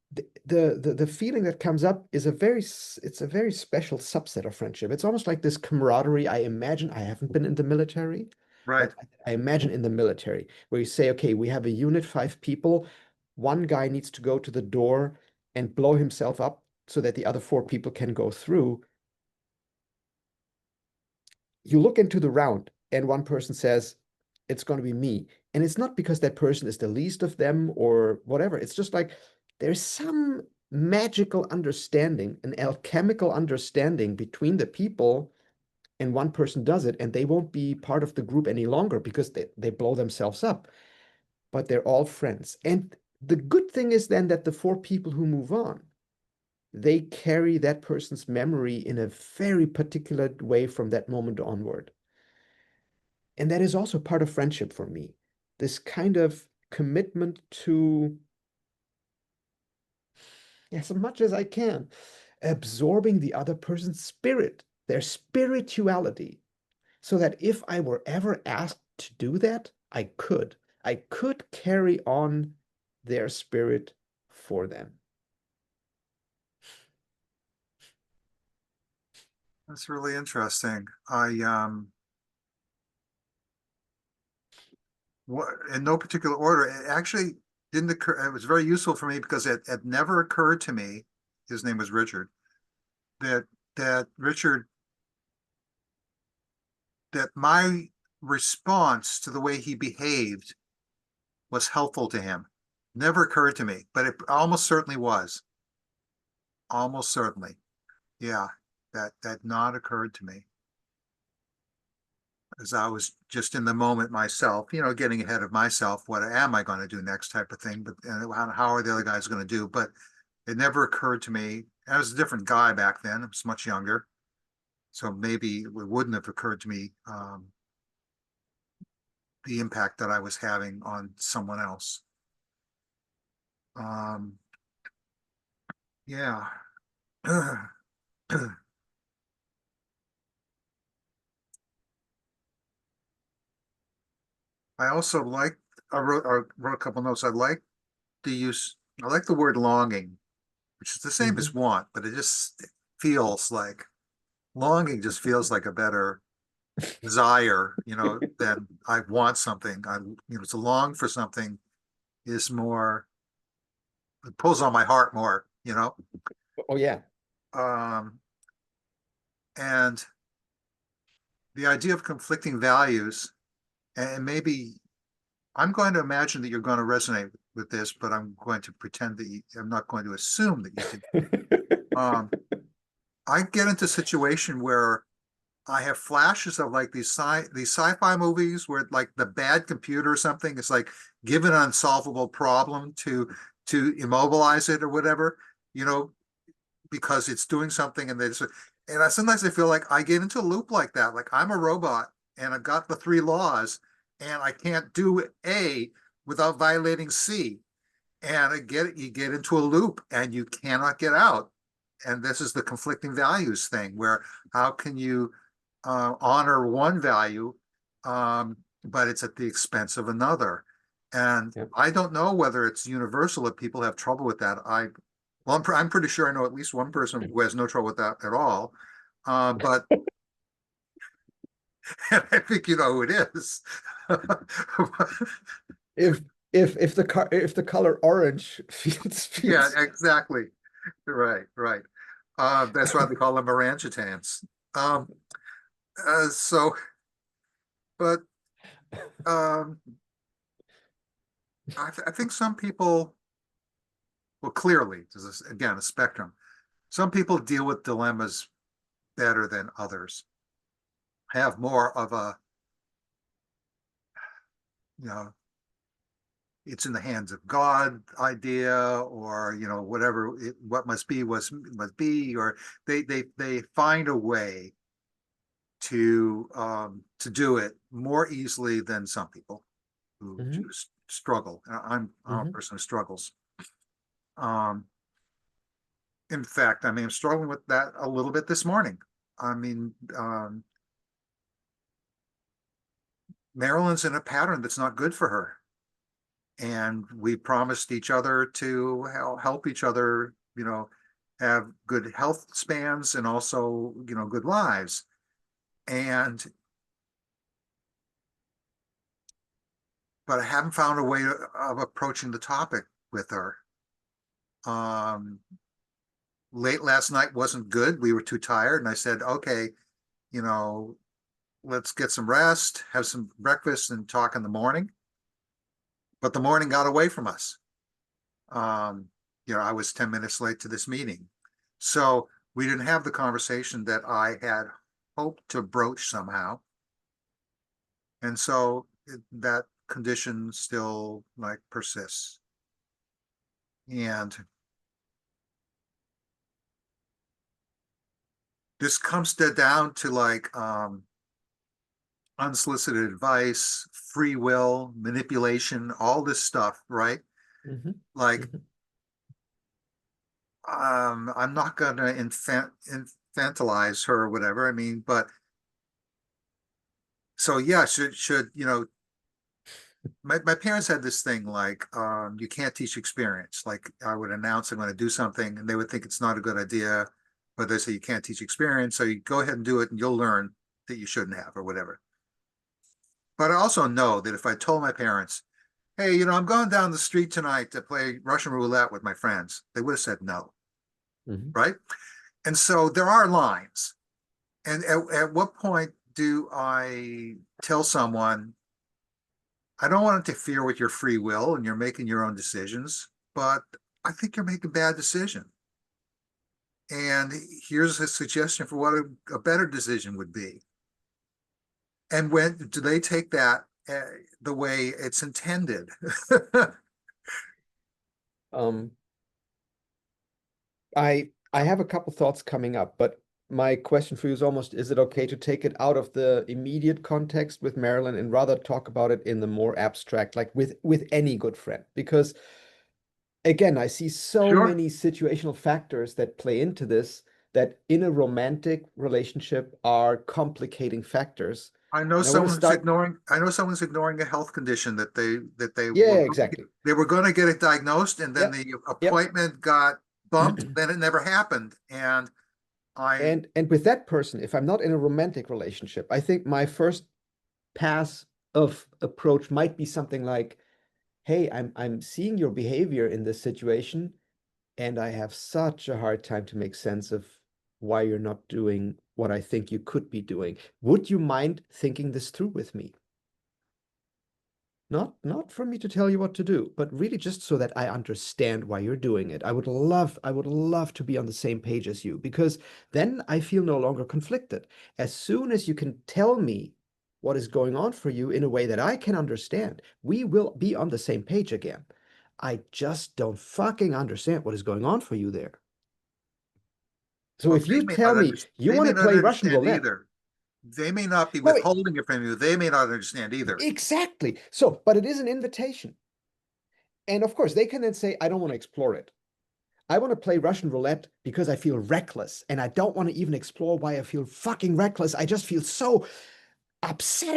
the feeling that comes up is it's a very special subset of friendship. It's almost like this camaraderie. I imagine I haven't been in the military, Right. but I imagine in the military where you say, okay, we have a unit, 5 people. One guy needs to go to the door and blow himself up so that the other 4 people can go through. You look into the round and one person says, it's going to be me. And it's not because that person is the least of them or whatever. It's just like there's some magical understanding, an alchemical understanding between the people, and one person does it, and they won't be part of the group any longer because they blow themselves up. But they're all friends. And the good thing is then that the 4 people who move on, they carry that person's memory in a very particular way from that moment onward. And that is also part of friendship for me. This kind of commitment to, as much as I can, absorbing the other person's spirit, their spirituality, so that if I were ever asked to do that, I could. I could carry on their spirit for them. That's really interesting. In no particular order, it actually didn't occur. It was very useful for me because it never occurred to me, his name was Richard, that Richard, that my response to the way he behaved was helpful to him. Never occurred to me, but it almost certainly was. Almost certainly. Yeah, that not occurred to me. As I was just in the moment myself, getting ahead of myself. What am I going to do next, type of thing. But how are the other guys going to do? But it never occurred to me. I was a different guy back then. I was much younger, so maybe it wouldn't have occurred to me the impact that I was having on someone else. Um, yeah. I also like. I wrote a couple notes. I like the word longing, which is the same as Mhm. want, but it just feels like longing just feels like a better desire, than I want something. To long for something is more, it pulls on my heart more. Oh, yeah. Um, and the idea of conflicting values, and maybe I'm going to imagine that you're going to resonate with this, but I'm going to pretend that I'm not going to assume that you do. Um, I get into a situation where I have flashes of like these sci-fi movies where like the bad computer or something is like given an unsolvable problem to immobilize it or whatever, you know, because it's doing something, sometimes I feel like I get into a loop like that. Like I'm a robot and I've got the 3 laws and I can't do A without violating C. And you get into a loop and you cannot get out. And this is the conflicting values thing where how can you honor one value, but it's at the expense of another. And Yep. I don't know whether it's universal that people have trouble with that. I'm pretty sure I know at least one person who has no trouble with that at all. But I think you know who it is. If if the color orange Yeah, feels exactly. Right, right. That's why they call them orangutans. Um, so, but um, I think some people, well, clearly, there's again a spectrum. Some people deal with dilemmas better than others, have more of a, you know, it's in the hands of God idea, or whatever what must be must be, or they find a way to do it more easily than some people who Hmm. just struggle. I'm a Hmm. person who struggles. Um, in fact, I mean, I'm struggling with that a little bit this morning. I mean, Marilyn's in a pattern that's not good for her. And we promised each other to help each other, have good health spans and also, good lives. And, but I haven't found a way of approaching the topic with her. Um, Late last night wasn't good. We were too tired. And I said, okay, you know, let's get some rest, have some breakfast, and talk in the morning. But the morning got away from us. Um, I was 10 minutes late to this meeting. So we didn't have the conversation that I had hoped to broach somehow. And so that condition still like persists. And this comes down to like unsolicited advice, free will, manipulation, all this stuff, right? Hmm. Like, Hmm. I'm not going to infantilize her or whatever. I mean, but so yeah, should my parents had this thing like you can't teach experience. Like I would announce I'm going to do something and they would think it's not a good idea, but they say you can't teach experience, so you go ahead and do it and you'll learn that you shouldn't have or whatever. But I also know that if I told my parents, hey, I'm going down the street tonight to play Russian roulette with my friends, they would have said no, Hmm. right? And so there are lines. And at what point do I tell someone, I don't want to interfere with your free will and you're making your own decisions, but I think you're making a bad decision. And here's a suggestion for what a better decision would be. And when do they take that the way it's intended? Um, I have a couple thoughts coming up, but my question for you is almost, is it okay to take it out of the immediate context with Marilyn and rather talk about it in the more abstract, like with any good friend? Because again, I see so Sure. many situational factors that play into this that in a romantic relationship are complicating factors. And I want to start, I know someone's ignoring a health condition that yeah, exactly. they were going to get it diagnosed, and then Yep, the yep. appointment got bumped, then it never happened. And I And with that person, if I'm not in a romantic relationship, I think my first pass of approach might be something like, hey, I'm seeing your behavior in this situation, and I have such a hard time to make sense of why you're not doing what I think you could be doing. Would you mind thinking this through with me? Not for me to tell you what to do, but really just so that I understand why you're doing it. I would love to be on the same page as you, because then I feel no longer conflicted. As soon as you can tell me what is going on for you in a way that I can understand, we will be on the same page again. I just don't fucking understand what is going on for you there. So well, if you tell me you they want may to not play Russian understand roulette, either. They may not be no, withholding it from you. They may not understand either. exactly. So, but it is an invitation. And of course, they can then say, I don't want to explore it. I want to play Russian roulette because I feel reckless. And I don't want to even explore why I feel fucking reckless. I just feel so upset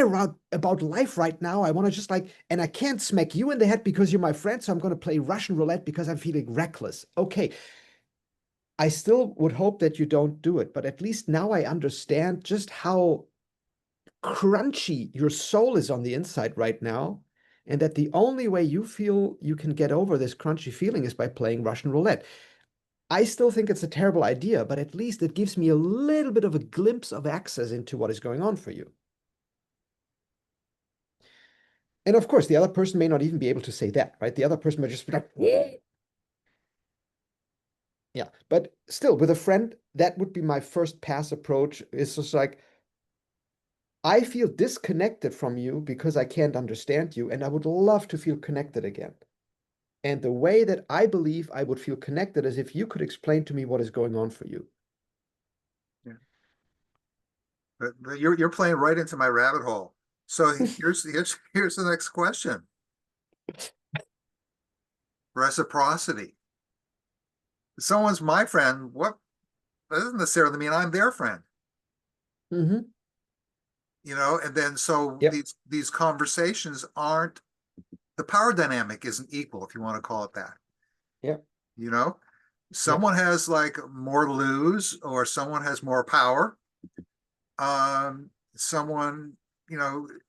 about life right now. I want to just like, and I can't smack you in the head because you're my friend. So I'm going to play Russian roulette because I'm feeling reckless. Okay. I still would hope that you don't do it, but at least now I understand just how crunchy your soul is on the inside right now, and that the only way you feel you can get over this crunchy feeling is by playing Russian roulette. I still think it's a terrible idea, but at least it gives me a little bit of a glimpse of access into what is going on for you. And of course, the other person may not even be able to say that, right? The other person might just be like, yeah. But still, with a friend, that would be my first pass approach. It's just like, I feel disconnected from you because I can't understand you, and I would love to feel connected again. And the way that I believe I would feel connected is if you could explain to me what is going on for you. Yeah. But you're playing right into my rabbit hole. So here's the next question. Reciprocity. If someone's my friend, what that doesn't necessarily mean I'm their friend. Hmm. And then so Yep. these conversations aren't the power dynamic isn't equal, if you want to call it that. Yep. You know, Yep. someone has like more to lose, or someone has more power. Someone,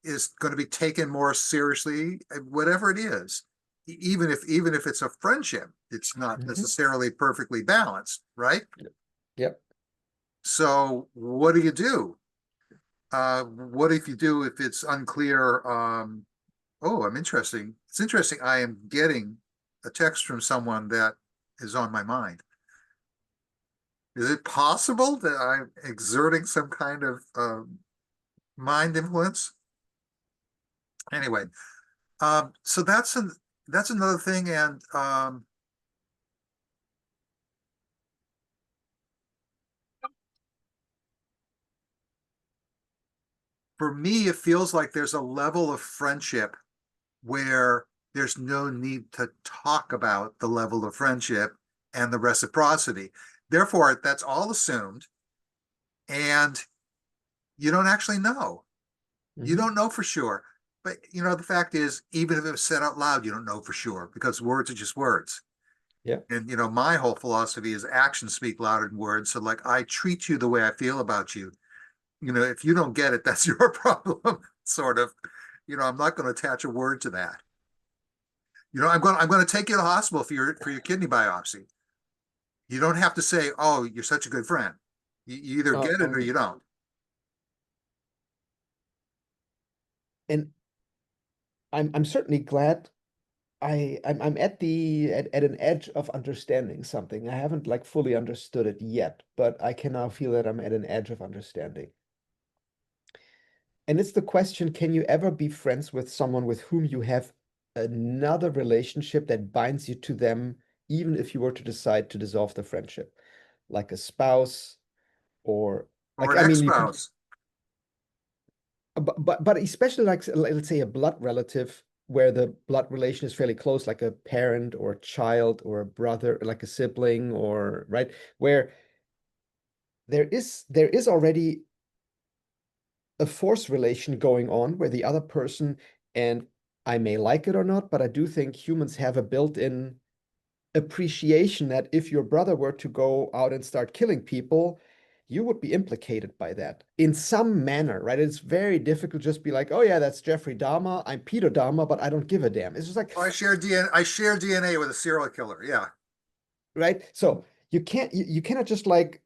is going to be taken more seriously, whatever it is. Even if it's a friendship, it's not Hmm. necessarily perfectly balanced, right? Yep. So what do you do? What if you do if it's unclear? Oh, I'm interesting. It's interesting. I am getting a text from someone that is on my mind. Is it possible that I'm exerting some kind of mind influence? Anyway, so that's another thing, and for me, it feels like there's a level of friendship where there's no need to talk about the level of friendship and the reciprocity. Therefore, that's all assumed, and you don't actually know. You Hmm. don't know for sure. But the fact is, even if it was said out loud, you don't know for sure because words are just words. Yep. And my whole philosophy is actions speak louder than words. So like I treat you the way I feel about you. If you don't get it, that's your problem, sort of. I'm not going to attach a word to that. I'm going to take you to the hospital for your kidney biopsy. You don't have to say, "Oh, you're such a good friend." You either get it or Um, you don't. and I'm certainly glad I'm at an edge of understanding something. I haven't like fully understood it yet, but I can now feel that I'm at an edge of understanding. And it's the question, can you ever be friends with someone with whom you have another relationship that binds you to them, even if you were to decide to dissolve the friendship, like a spouse or Or like, an I mean, you can, ex-spouse. but especially like, let's say a blood relative where the blood relation is fairly close, like a parent or a child or a brother, like a sibling or, right, where there is already a force relation going on where the other person, and I may like it or not, but I do think humans have a built-in appreciation that if your brother were to go out and start killing people, you would be implicated by that in some manner, right? It's very difficult to just be like, oh yeah, that's Jeffrey Dahmer, I'm Peter Dahmer, but I don't give a damn. It's just like, Oh, I share DNA with a serial killer. Yeah. right? So you cannot just like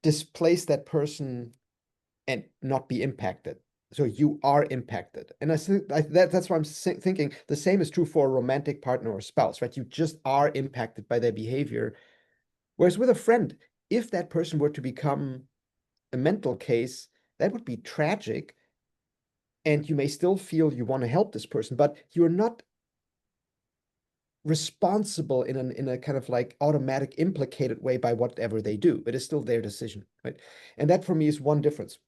displace that person and not be impacted. So you are impacted. And I think that's why I'm thinking the same is true for a romantic partner or spouse, right? You just are impacted by their behavior. Whereas with a friend, if that person were to become a mental case, that would be tragic. And you may still feel you want to help this person, but you're not responsible in a kind of like automatic implicated way by whatever they do. It is still their decision, right? And that for me is one difference.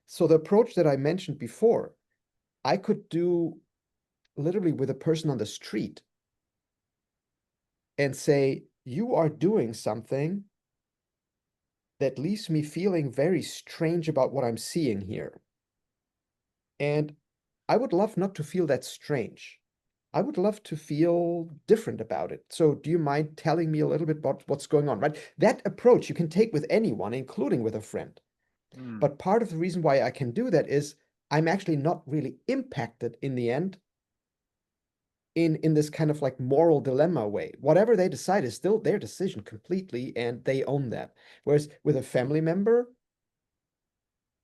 So the approach that I mentioned before, I could do literally with a person on the street and say, you are doing something that leaves me feeling very strange about what I'm seeing here. And I would love not to feel that strange. I would love to feel different about it. So, do you mind telling me a little bit about what's going on, right? That approach you can take with anyone, including with a friend. Hmm. But part of the reason why I can do that is I'm actually not really impacted in the end in this kind of like moral dilemma way. Whatever they decide is still their decision completely, and they own that. Whereas with a family member,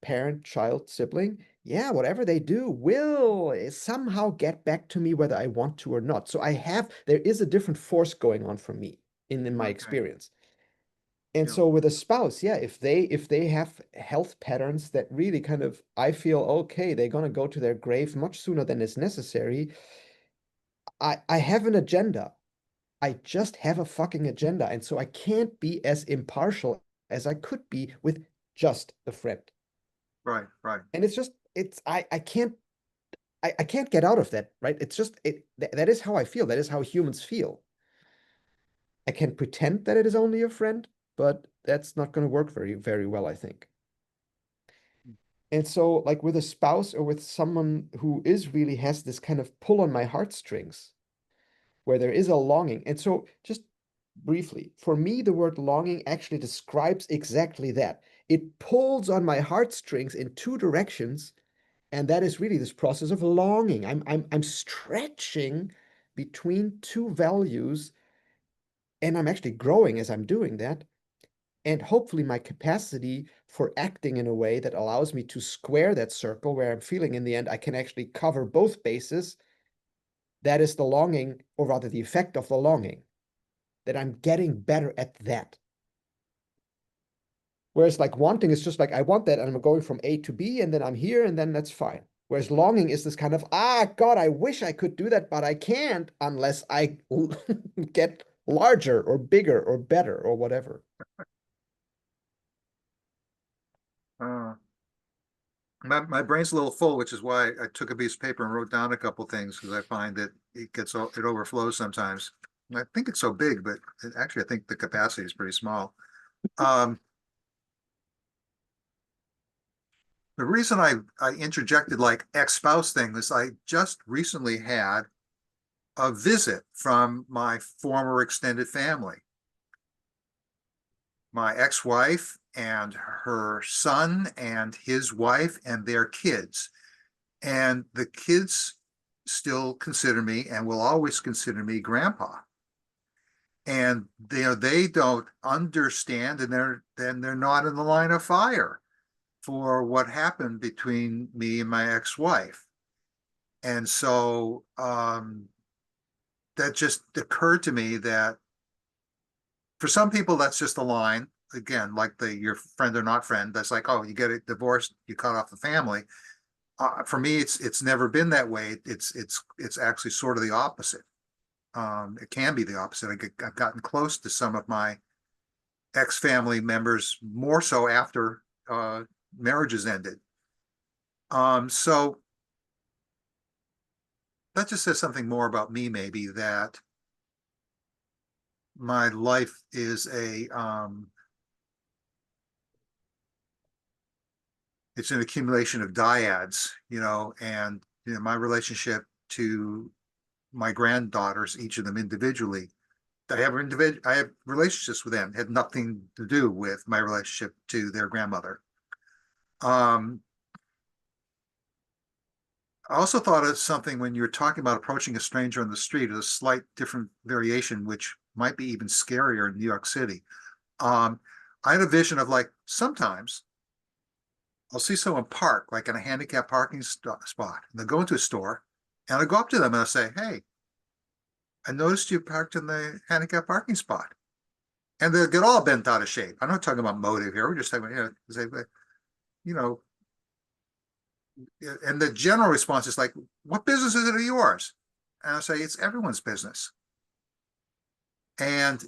parent, child, sibling, yeah, whatever they do will somehow get back to me whether I want to or not. So there is a different force going on for me in my Okay. experience. And you know, so with a spouse, yeah, if they have health patterns that really kind of, I feel okay, they're gonna go to their grave much sooner than is necessary. I have an agenda. I just have a fucking agenda. And so I can't be as impartial as I could be with just a friend. right, right. And it's just, I can't get out of that, right? It's just that is how I feel. That is how humans feel. I can pretend that it is only a friend, but that's not going to work very, very well, I think. And so, like with a spouse or with someone who is really has this kind of pull on my heartstrings, where there is a longing. And so, just briefly, for me, the word longing actually describes exactly that. It pulls on my heartstrings in two directions, and that is really this process of longing. I'm stretching between two values, and I'm actually growing as I'm doing that. And hopefully my capacity for acting in a way that allows me to square that circle where I'm feeling in the end I can actually cover both bases. That is the longing, or rather the effect of the longing, that I'm getting better at that. Whereas like wanting is just like I want that and I'm going from A to B and then I'm here and then that's fine. Whereas longing is this kind of, God, I wish I could do that, but I can't unless I get larger or bigger or better or whatever. Uh, my brain's a little full, which is why I took a piece of paper and wrote down a couple things because I find that it overflows sometimes. And I think it's so big, but actually I think the capacity is pretty small. Um, the reason I interjected like ex-spouse thing is I just recently had a visit from my former extended family. My ex-wife and her son and his wife and their kids. And the kids still consider me and will always consider me grandpa. And they don't understand, and they're not in the line of fire for what happened between me and my ex-wife. And so that just occurred to me that for some people that's just a line. Again, like the your friend or not friend, that's like, oh, you get a divorce, you cut off the family. For me, it's never been that way. It's actually sort of the opposite. It can be the opposite. I've gotten close to some of my ex-family members more so after marriages ended. So that just says something more about me, maybe that my life is it's an accumulation of dyads, and my relationship to my granddaughters, each of them individually. I have relationships with them, had nothing to do with my relationship to their grandmother. Um, I also thought of something when you were talking about approaching a stranger on the street, a slight different variation, which might be even scarier in New York City. Um, I had a vision of like sometimes I'll see someone park like in a handicap parking spot, and they'll go into a store, and I go up to them and I say, "Hey, I noticed you parked in the handicap parking spot." And they'll get all bent out of shape. I'm not talking about motive here. We're just talking about, you know, and the general response is like, what business is it of yours? And I say, it's everyone's business. And,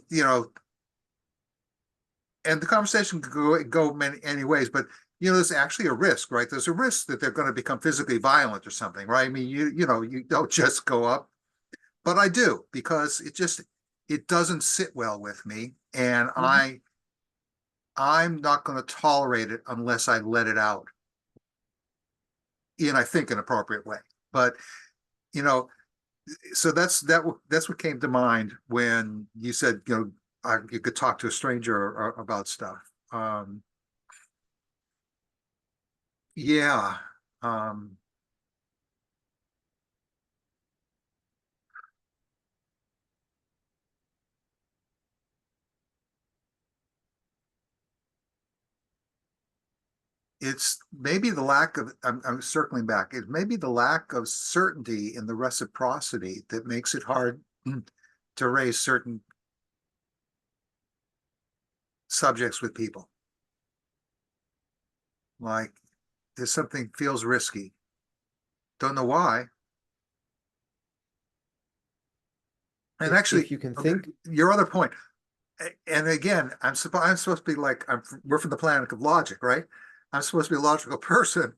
and the conversation could go many ways, but, there's actually a risk, right? There's a risk that they're going to become physically violent or something, right? I mean, you don't just go up, but I do because it doesn't sit well with me. And Mhm. I'm not going to tolerate it unless I let it out in, I think, an appropriate way. But you know, so that's what came to mind when you said you could talk to a stranger about stuff. Um, yeah, um, it's maybe the lack of. I'm circling back. It may be the lack of certainty in the reciprocity that makes it hard to raise subjects with people. Like, there's something feels risky. Don't know why. And actually, if you can okay, think, your other point, and again, I'm supposed to be like, we're from the planet of logic, right? I'm supposed to be a logical person.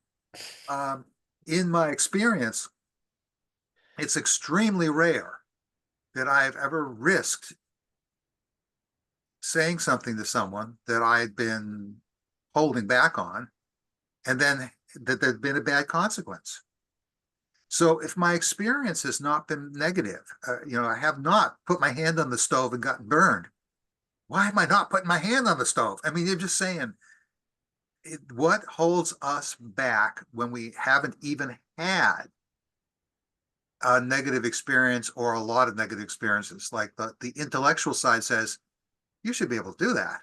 In my experience, it's extremely rare that I've ever risked saying something to someone that I'd been holding back on, and then that there'd been a bad consequence. So if my experience has not been negative, I have not put my hand on the stove and gotten burned. Why am I not putting my hand on the stove? I mean, you're just saying, what holds us back when we haven't even had a negative experience or a lot of negative experiences? Like the intellectual side says, you should be able to do that.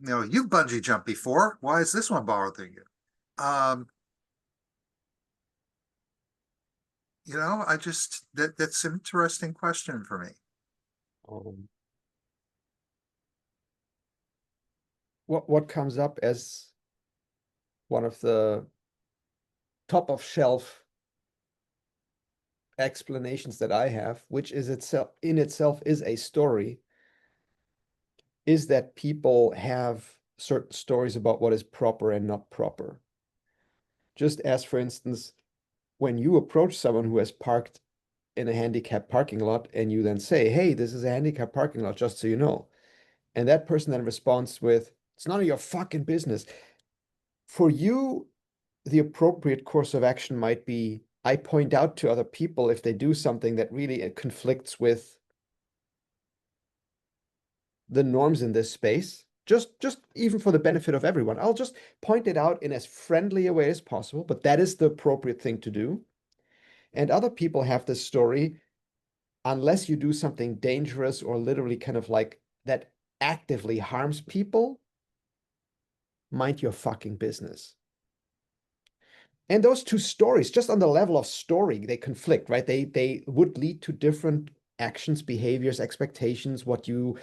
You've bungee jumped before. Why is this one bothering you? That's an interesting question for me. um, what comes up as one of the top of shelf explanations that I have, which is itself in itself is a story, is that people have certain stories about what is proper and not proper. Just as, for instance, when you approach someone who has parked in a handicapped parking lot and you then say, hey, this is a handicapped parking lot, just so you know. And that person then responds with, it's none of your fucking business. For you, the appropriate course of action might be, I point out to other people if they do something that really conflicts with the norms in this space, just even for the benefit of everyone. I'll just point it out in as friendly a way as possible, but that is the appropriate thing to do. And other people have this story, unless you do something dangerous or literally kind of like that actively harms people, mind your fucking business. And those two stories, just on the level of story, they conflict, right? They would lead to different actions, behaviors, expectations, what you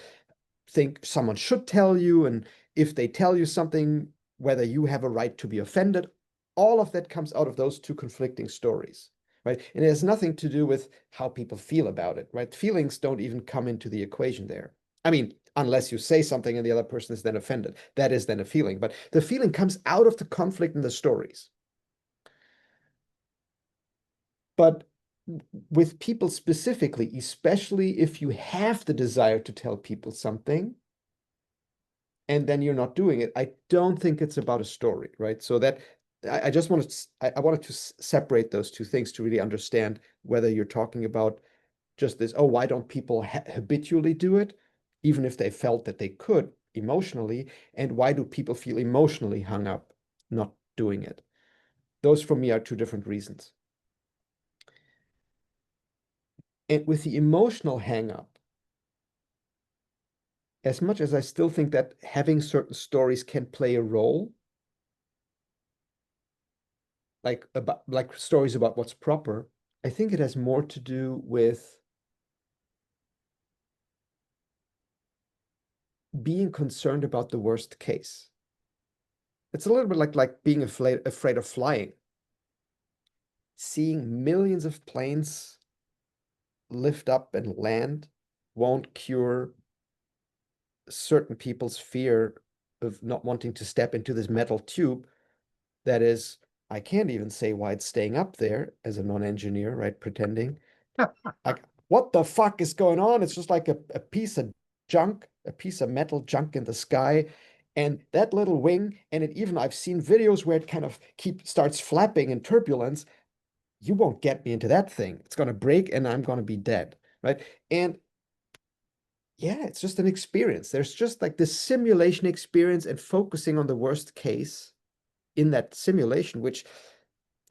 think someone should tell you, and if they tell you something, whether you have a right to be offended. All of that comes out of those two conflicting stories, right? And it has nothing to do with how people feel about it, right? Feelings don't even come into the equation there. I mean, unless you say something and the other person is then offended, that is then a feeling, but the feeling comes out of the conflict in the stories. But with people specifically, especially if you have the desire to tell people something and then you're not doing it, I don't think it's about a story, right? So that I just wanted I wanted to separate those two things to really understand whether you're talking about just this, oh, why don't people habitually do it, even if they felt that they could emotionally, and why do people feel emotionally hung up not doing it? Those for me are two different reasons. And with the emotional hang up, as much as I still think that having certain stories can play a role, like stories about what's proper, I think it has more to do with being concerned about the worst case. It's a little bit like being afraid of flying. Seeing millions of planes lift up and land won't cure certain people's fear of not wanting to step into this metal tube that is, I can't even say why it's staying up there as a non-engineer, right? Pretending. Like, what the fuck is going on? It's just like a piece of junk, a piece of metal junk in the sky. And that little wing, and it even, I've seen videos where it kind of starts flapping in turbulence. You won't get me into that thing. It's going to break and I'm going to be dead, right? And yeah, it's just an experience. There's just like this simulation experience and focusing on the worst case in that simulation, which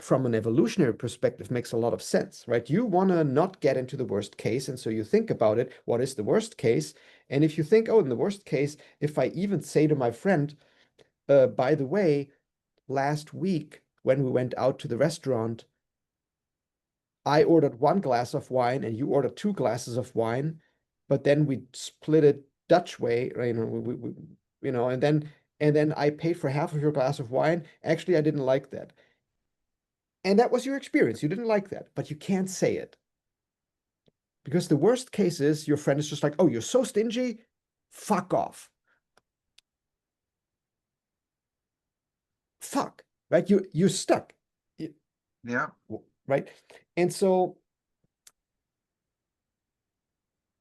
from an evolutionary perspective makes a lot of sense, right? You want to not get into the worst case. And so you think about it, what is the worst case? And if you think, oh, in the worst case, if I even say to my friend, by the way, last week when we went out to the restaurant, I ordered one glass of wine and you ordered two glasses of wine, but then we split it Dutch way, right? you know, and then I paid for half of your glass of wine. Actually, I didn't like that. And that was your experience. You didn't like that, but you can't say it. Because the worst case is your friend is just like, oh, you're so stingy, fuck off. Fuck, right? You're stuck. Yeah. Right? And so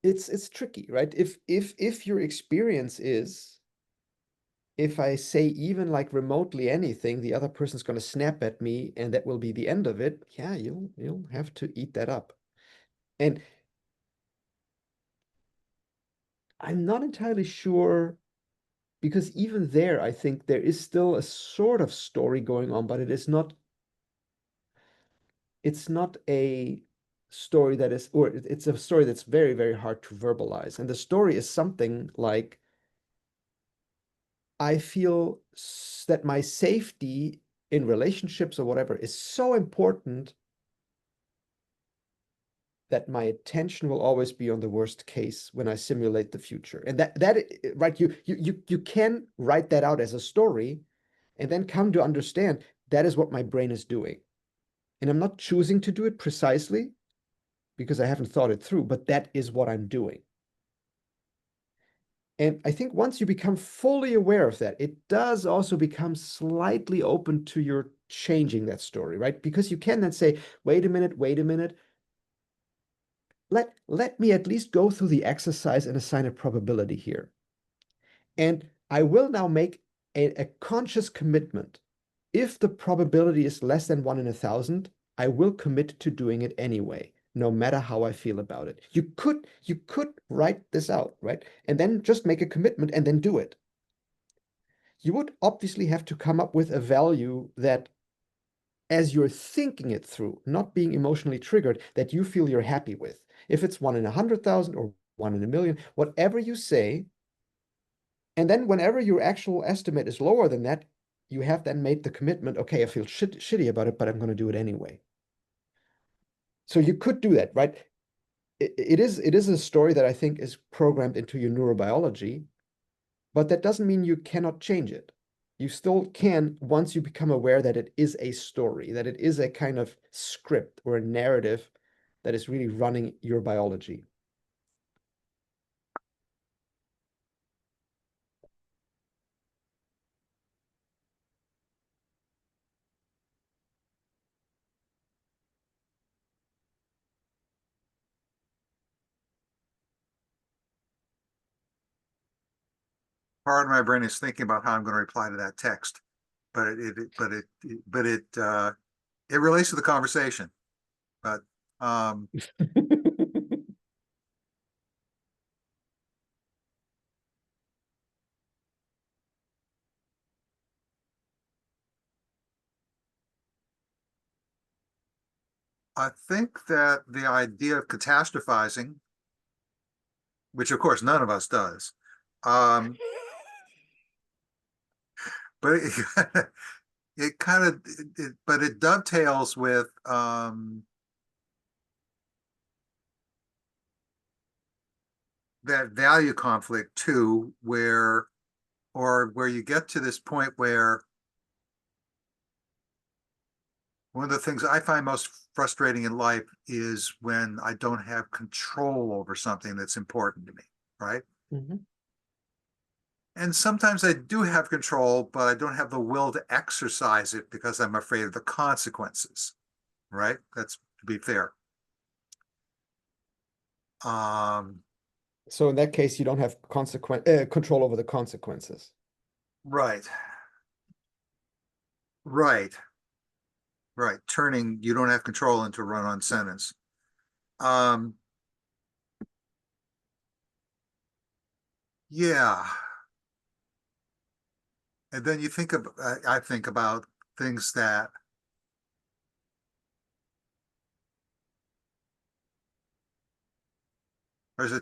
it's tricky, right? If your experience is, if I say even like remotely anything, the other person's going to snap at me and that will be the end of it. Yeah, you'll have to eat that up. And I'm not entirely sure because even there, I think there is still a sort of story going on, but it's not a story that is, or it's a story that's very, very hard to verbalize. And the story is something like, I feel that my safety in relationships or whatever is so important that my attention will always be on the worst case when I simulate the future. And that right, you can write that out as a story and then come to understand that is what my brain is doing. And I'm not choosing to do it precisely because I haven't thought it through, but that is what I'm doing. And I think once you become fully aware of that, it does also become slightly open to your changing that story, right? Because you can then say, wait a minute, let me at least go through the exercise and assign a probability here. And I will now make a conscious commitment. If the probability is less than 1 in 1,000, I will commit to doing it anyway, no matter how I feel about it. You could write this out, right? And then just make a commitment and then do it. You would obviously have to come up with a value that, as you're thinking it through, not being emotionally triggered, that you feel you're happy with. If it's 1 in 100,000 or 1 in 1,000,000, whatever you say, and then whenever your actual estimate is lower than that, you have then made the commitment, okay, I feel shitty about it, but I'm going to do it anyway. So you could do that, right? It is a story that I think is programmed into your neurobiology, but that doesn't mean you cannot change it. You still can once you become aware that it is a story, that it is a kind of script or a narrative that is really running your biology. Part of my brain is thinking about how I'm going to reply to that text, but it relates to the conversation. But um, I think that the idea of catastrophizing, which of course none of us does, um, but it kind of, but it dovetails with that value conflict too, where you get to this point where one of the things I find most frustrating in life is when I don't have control over something that's important to me, right? Mhm. And sometimes I do have control, but I don't have the will to exercise it because I'm afraid of the consequences, right? That's to be fair. Um, So in that case, you don't have control over the consequences. right, right, right. Turning you don't have control into a run-on sentence. Um, yeah. And then you think of, I think about things that this is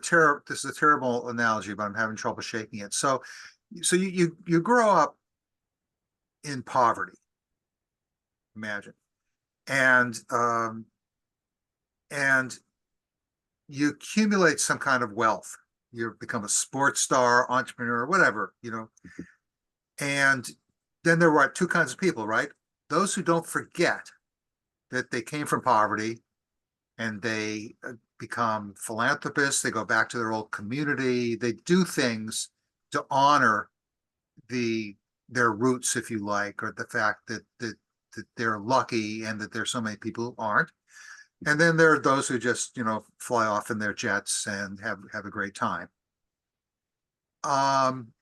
a terrible analogy, but I'm having trouble shaking it. So you grow up in poverty, imagine, and and you accumulate some kind of wealth, you become a sports star, entrepreneur, whatever, And then there were two kinds of people, right? Those who don't forget that they came from poverty and they become philanthropists. They go back to their old community. They do things to honor the their roots, if you like, or the fact that they're lucky and that there's so many people who aren't. And then there are those who just, fly off in their jets and have a great time. Um,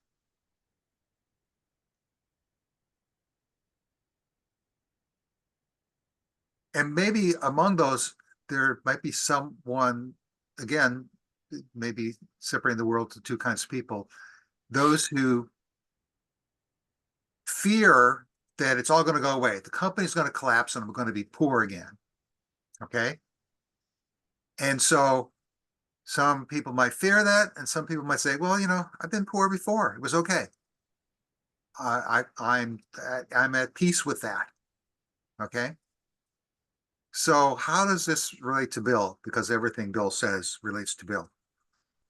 and maybe among those, there might be someone, again, maybe separating the world to two kinds of people, those who fear that it's all going to go away. The company's going to collapse and I'm going to be poor again. Okay. And so some people might fear that, and some people might say, well, I've been poor before. It was okay. I'm at peace with that. Okay. So how does this relate to Bill? Because everything Bill says relates to Bill.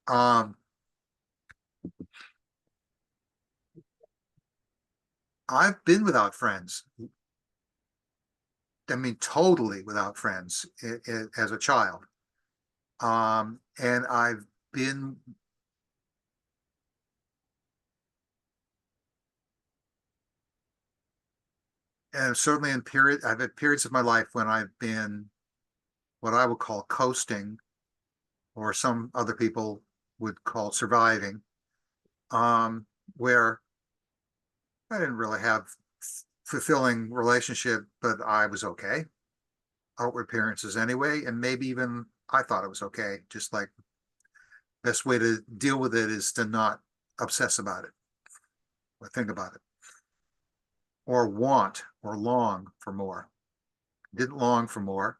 Um, I've been without friends. I mean, totally without friends as a child. And I've been, and certainly I've had periods of my life when I've been what I would call coasting, or some other people would call surviving, where I didn't really have fulfilling relationship, but I was okay. Outward appearances anyway, and maybe even I thought it was okay. Just like best way to deal with it is to not obsess about it or think about it or want or long for more. Didn't long for more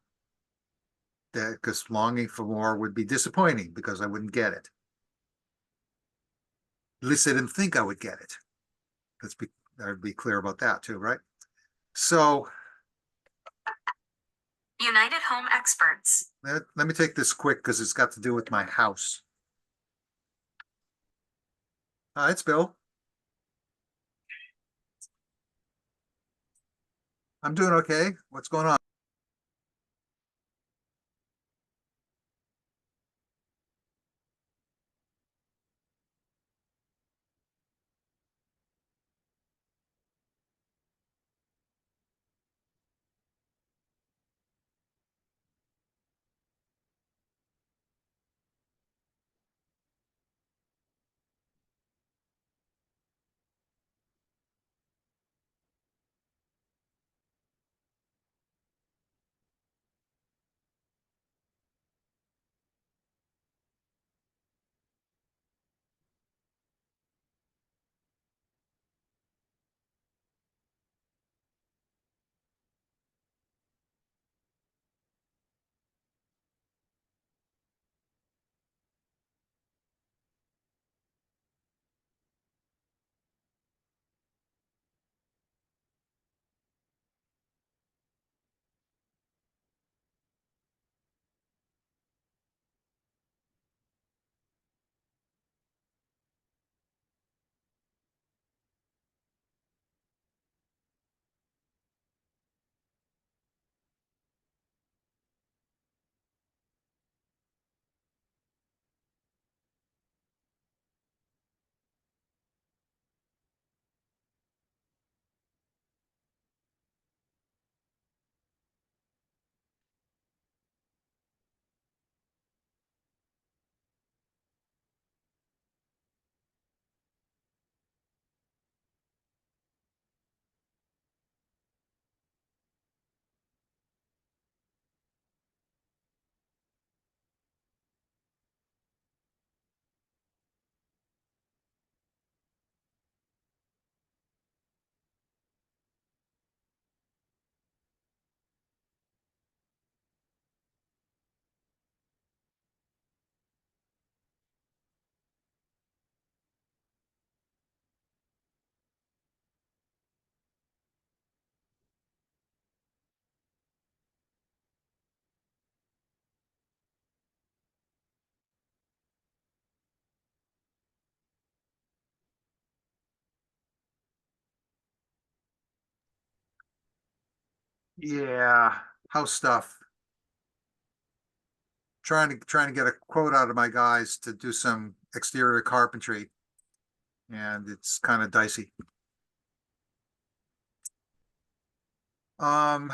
because longing for more would be disappointing because I wouldn't get it. At least I didn't think I would get it. Let's be I'd be clear about that too, right? So United Home Experts. let me take this quick because it's got to do with my house. Hi, it's Bill. I'm doing okay. What's going on? Yeah, house stuff. Trying to get a quote out of my guys to do some exterior carpentry, and it's kind of dicey. Um,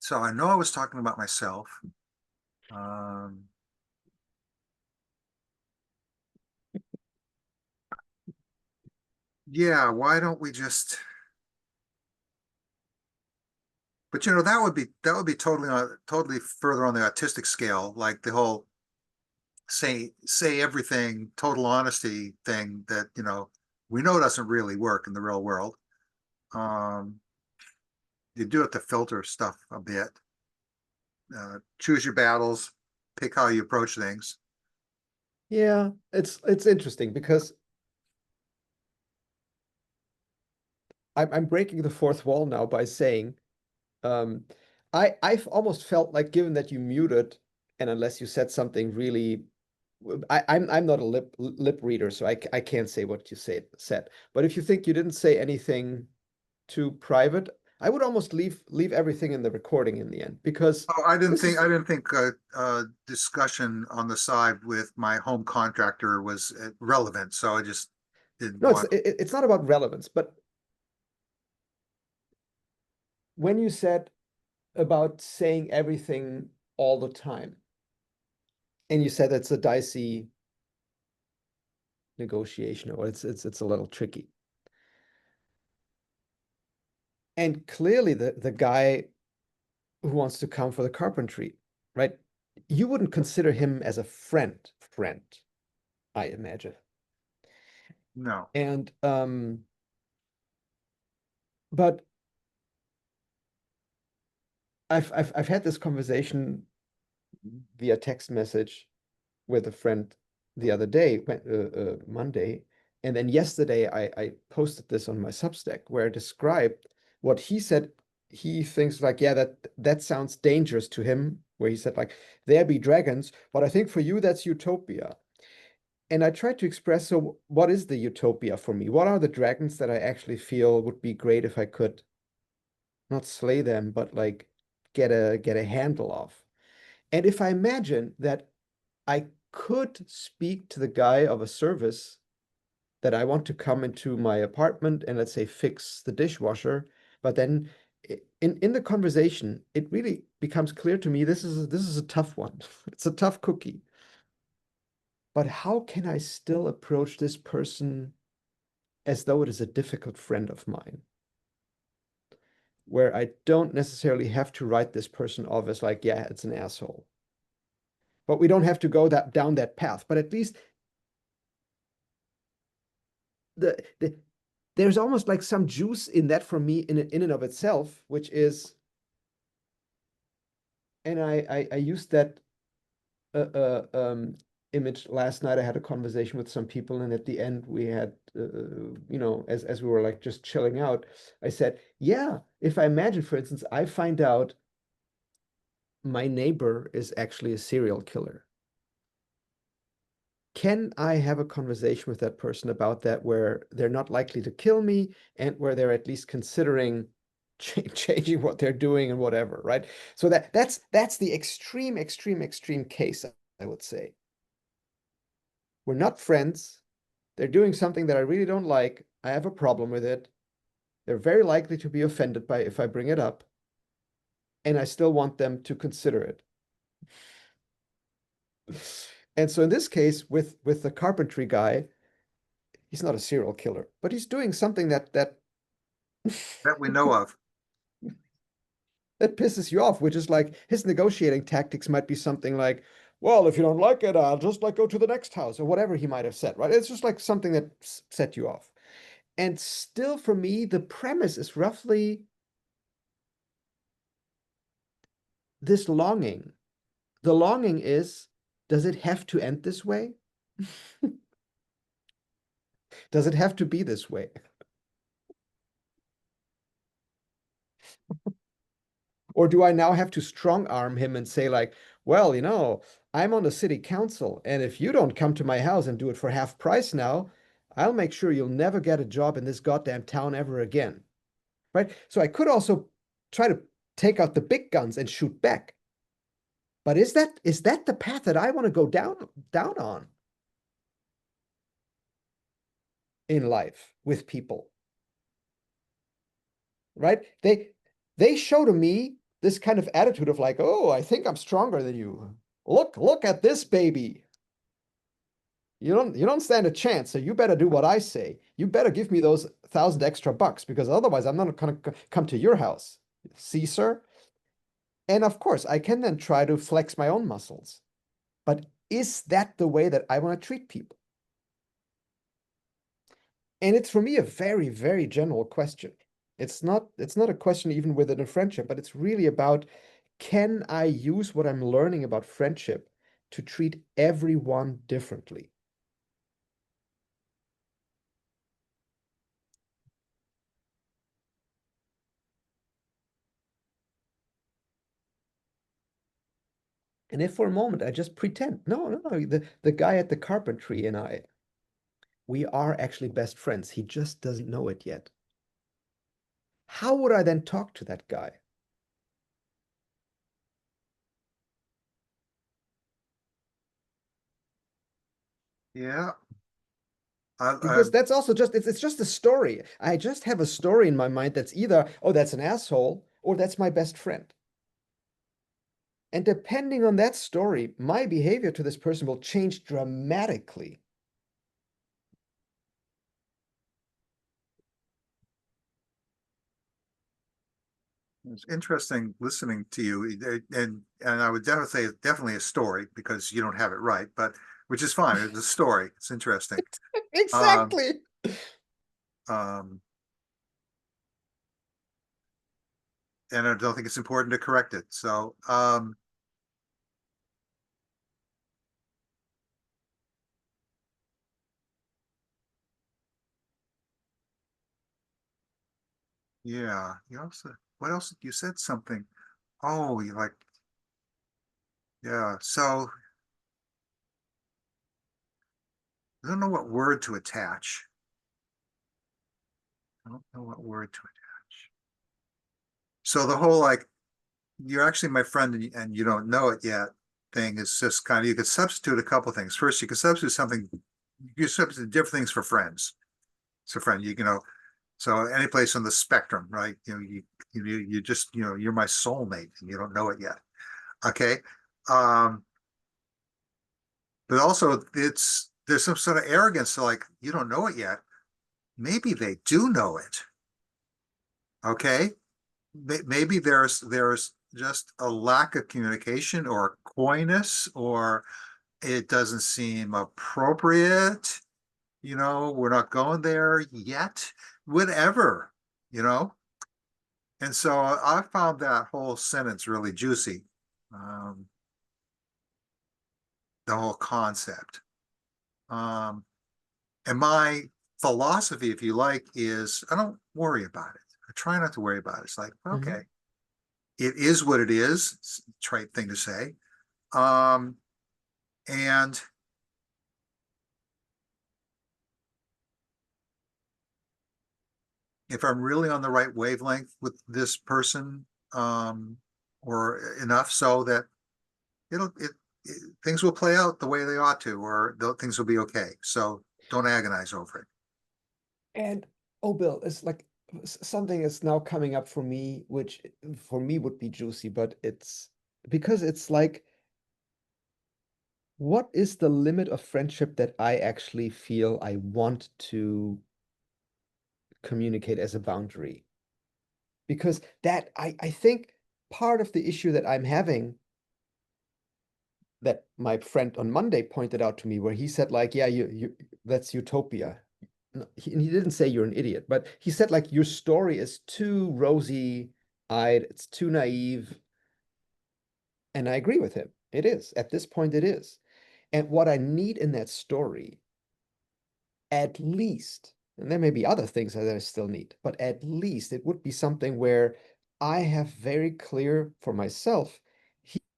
so I know I was talking about myself. Um, yeah, why don't we just, but that would be totally further on the autistic scale, like the whole say everything, total honesty thing that, we know doesn't really work in the real world. Um, you do have to filter stuff a bit. Choose your battles, pick how you approach things. Yeah, it's interesting because I'm breaking the fourth wall now by saying um I've almost felt like given that you muted and unless you said something really I'm not a lip reader, so I can't say what you said. But if you think you didn't say anything too private, I would almost leave everything in the recording in the end because Oh, I didn't this think is I didn't think discussion on the side with my home contractor was relevant, so I just didn't no, want. it's not about relevance, but when you said about saying everything all the time, and you said it's a dicey negotiation, or it's a little tricky. And clearly the guy who wants to come for the carpentry, right? You wouldn't consider him as a friend, I imagine. No. And but I've had this conversation via text message with a friend the other day, Monday, and then yesterday I posted this on my Substack where I described what he said. He thinks like, yeah, that sounds dangerous to him. Where he said like, there be dragons, but I think for you that's utopia. And I tried to express, so what is the utopia for me? What are the dragons that I actually feel would be great if I could not slay them, but like get a handle of? And if I imagine that I could speak to the guy of a service that I want to come into my apartment and let's say fix the dishwasher, but then in the conversation, it really becomes clear to me this is a tough one. It's a tough cookie. But how can I still approach this person as though it is a difficult friend of mine, where I don't necessarily have to write this person off as like, yeah, it's an asshole. But we don't have to go down that path. But at least the there's almost like some juice in that for me in and of itself, which is, and I used that uh, uh, um, image last night. I had a conversation with some people, and at the end we had, as we were like just chilling out, I said, yeah, if I imagine, for instance, I find out my neighbor is actually a serial killer. Can I have a conversation with that person about that where they're not likely to kill me and where they're at least considering changing what they're doing and whatever, right? So that's the extreme case, I would say. We're not friends. They're doing something that I really don't like. I have a problem with it. They're very likely to be offended by if I bring it up, and I still want them to consider it. And so in this case, with the carpentry guy, he's not a serial killer, but he's doing something that That we know of. that pisses you off, which is like his negotiating tactics might be something like, well, if you don't like it, I'll just like go to the next house or whatever he might have said, right? It's just like something that set you off. And still for me, the premise is roughly this longing. The longing is, does it have to end this way? Does it have to be this way? Or do I now have to strong arm him and say, like, well, I'm on the city council, and if you don't come to my house and do it for half price now, I'll make sure you'll never get a job in this goddamn town ever again. Right? So I could also try to take out the big guns and shoot back. But is that the path that I want to go down on in life with people? Right? They show to me this kind of attitude of like, oh, I think I'm stronger than you. Look at this baby. You don't stand a chance, so you better do what I say. You better give me those 1,000 extra bucks because otherwise I'm not gonna come to your house. See, sir? And of course, I can then try to flex my own muscles. But is that the way that I want to treat people? And it's for me a very, very general question. It's not a question even within a friendship, but it's really about, can I use what I'm learning about friendship to treat everyone differently? And if for a moment I just pretend, no, the guy at the carpentry and I, we are actually best friends. He just doesn't know it yet. How would I then talk to that guy? Yeah. Because that's also just it's just a story. I just have a story in my mind that's either, oh, that's an asshole, or that's my best friend. And depending on that story, my behavior to this person will change dramatically. It's interesting listening to you, and I would definitely say it's definitely a story because you don't have it right, but which is fine. It's a story. It's interesting. Um, Exactly. um, and I don't think it's important to correct it. So, yeah. You also, what else? You said something. Oh, you like, yeah. So I don't know what word to attach. I don't know what word to attach. So the whole like, you're actually my friend and you don't know it yet thing is just kind of, you could substitute a couple things. First, you could substitute something, you substitute different things for friends. So friend, you know, so any place on the spectrum, right? You just, you're my soulmate and you don't know it yet. Okay. Um, but also there's some sort of arrogance to like, you don't know it yet. Maybe they do know it. Okay. Maybe there's just a lack of communication or coyness, or it doesn't seem appropriate. We're not going there yet, whatever, you know. And so I found that whole sentence really juicy, um, the whole concept. Um, and my philosophy, if you like, is I don't worry about it. I try not to worry about it. It's like, Mhm. okay, it is what it is. It's a trite thing to say. Um, and if I'm really on the right wavelength with this person, or enough so that it'll it things will play out the way they ought to, or things will be okay. So don't agonize over it. And oh, Bill, it's like something is now coming up for me, which for me would be juicy, but it's because it's like, what is the limit of friendship that I actually feel I want to communicate as a boundary? Because that I think part of the issue that I'm having, that my friend on Monday pointed out to me, where he said like, yeah, you that's utopia. No, he didn't say you're an idiot, but he said like your story is too rosy-eyed, it's too naive. And I agree with him. It is. At this point, it is. And what I need in that story, at least, and there may be other things that I still need, but at least it would be something where I have very clear for myself,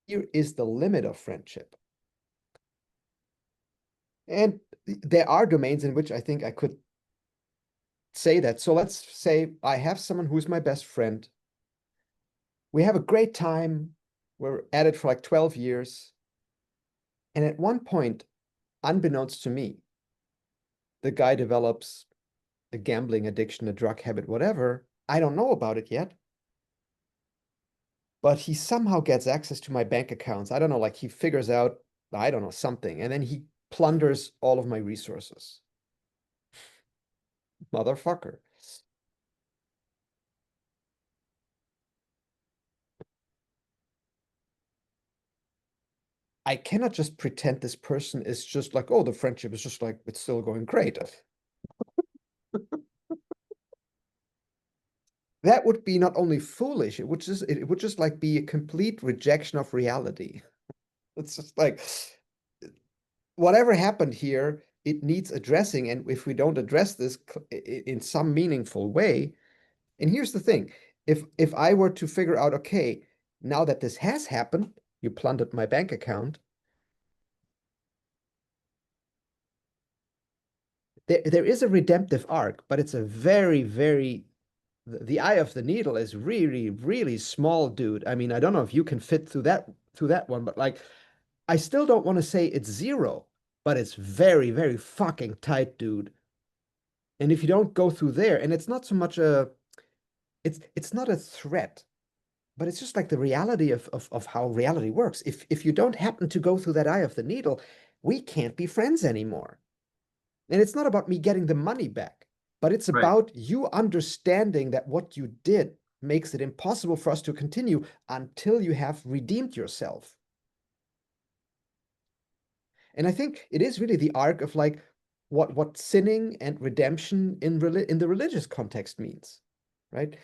here is the limit of friendship. And there are domains in which I think I could say that. So let's say I have someone who's my best friend. We have a great time. We're at it for like 12 years. And at one point, unbeknownst to me, the guy develops a gambling addiction, a drug habit, whatever. I don't know about it yet. But he somehow gets access to my bank accounts. I don't know, like he figures out, I don't know, something. And then he plunders all of my resources. Motherfucker. I cannot just pretend this person is just like, oh, the friendship is just like, it's still going great. That would be not only foolish, it would just like be a complete rejection of reality. It's just like whatever happened here, it needs addressing. And if we don't address this in some meaningful way, and here's the thing, if I were to figure out, okay, now that this has happened, you plundered my bank account, there is a redemptive arc, but it's a very the eye of the needle is really small, dude. I mean, I don't know if you can fit through that one, but like I still don't want to say it's zero, but it's very fucking tight, dude. And if you don't go through there, and it's not so much a it's not a threat, but it's just like the reality of how reality works. If you don't happen to go through that eye of the needle, we can't be friends anymore. And it's not about me getting the money back, but it's Right. about you understanding that what you did makes it impossible for us to continue until you have redeemed yourself. And I think it is really the arc of like what sinning and redemption in the religious context means, right?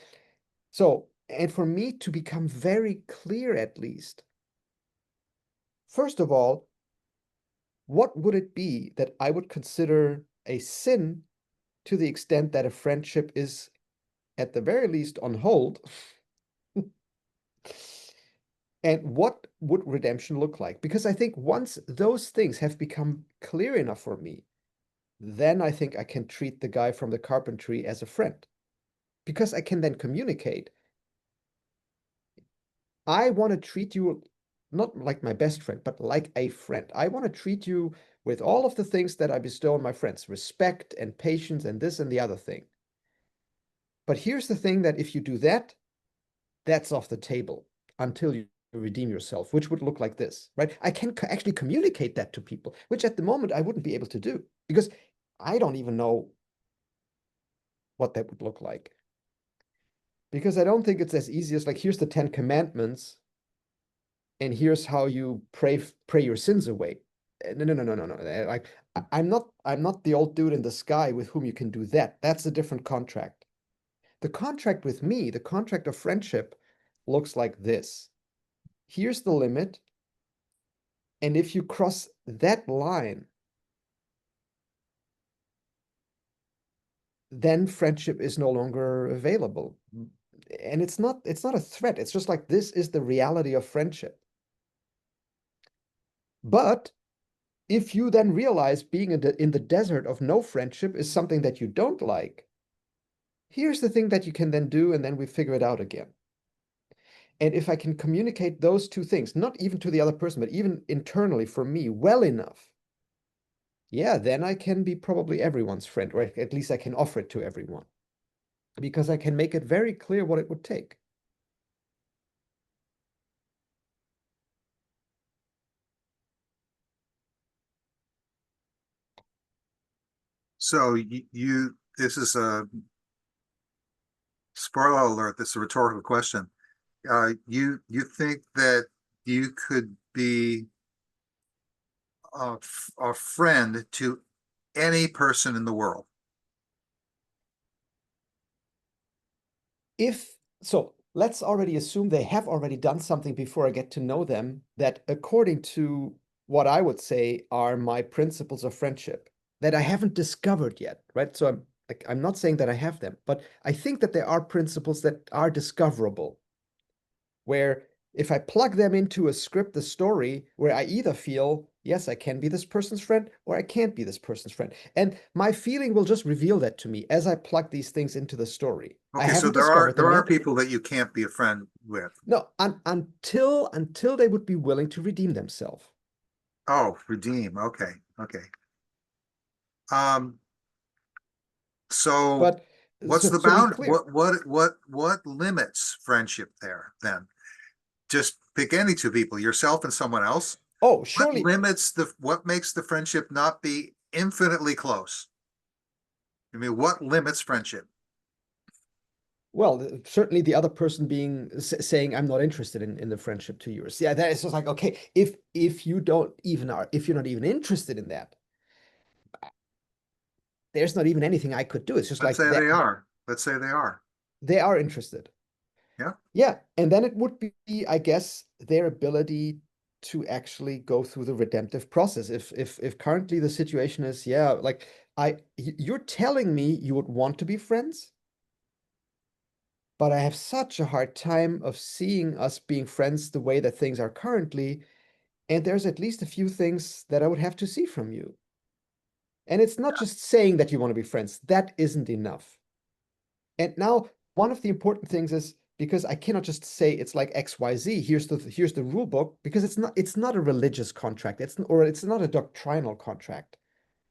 So, and for me to become very clear at least, first of all, what would it be that I would consider a sin to the extent that a friendship is at the very least on hold? And what would redemption look like? Because I think once those things have become clear enough for me, then I think I can treat the guy from the carpentry as a friend. Because I can then communicate. I want to treat you not like my best friend, but like a friend. I want to treat you with all of the things that I bestow on my friends, respect and patience and this and the other thing. But here's the thing, that if you do that, that's off the table until you redeem yourself, which would look like this, right? I can actually communicate that to people, which at the moment I wouldn't be able to do because I don't even know what that would look like. Because I don't think it's as easy as like, here's the 10 commandments and here's how you pray your sins away. No. Like I'm not the old dude in the sky with whom you can do that. That's a different contract. The contract with me, the contract of friendship, looks like this. Here's the limit. And if you cross that line, then friendship is no longer available. And it's not a threat. It's just like this is the reality of friendship. But if you then realize being in the desert of no friendship is something that you don't like, here's the thing that you can then do, and then we figure it out again. And if I can communicate those two things, not even to the other person, but even internally for me well enough, yeah, then I can be probably everyone's friend, or at least I can offer it to everyone because I can make it very clear what it would take. So this is a spoiler alert. This is a rhetorical question. You think that you could be a friend to any person in the world? If so, let's already assume they have already done something before I get to know them that, according to what I would say are my principles of friendship, that I haven't discovered yet, right? So I'm not saying that I have them, but I think that there are principles that are discoverable, where if I plug them into a script, a story, where I either feel, Yes, I can be this person's friend, or I can't be this person's friend. And my feeling will just reveal that to me as I plug these things into the story. I Okay, so haven't there are discovered them yet. people that you can't be a friend with. No, until they would be willing to redeem themselves. Oh, redeem. Okay, okay. Um, so But what's the so be bound? clear. What limits friendship there then? Just pick any two people, yourself and someone else. Oh, What surely. limits what makes the friendship not be infinitely close? I mean, what limits friendship? Well, certainly the other person being saying I'm not interested in the friendship to yours. Yeah, that is just like, okay, if you don't even are, if you're not even interested in that, there's not even anything I could do. It's just Let's like say that they are. Let's say they are. they are interested. Yeah. Yeah, and then it would be, I guess, their ability to actually go through the redemptive process. If currently the situation is, yeah, like you're telling me you would want to be friends, but I have such a hard time of seeing us being friends the way that things are currently, and there's at least a few things that I would have to see from you. And it's not just saying that you want to be friends. That isn't enough. And now one of the important things is because I cannot just say it's like XYZ, here's the rule book, because it's not a religious contract. It's not a doctrinal contract.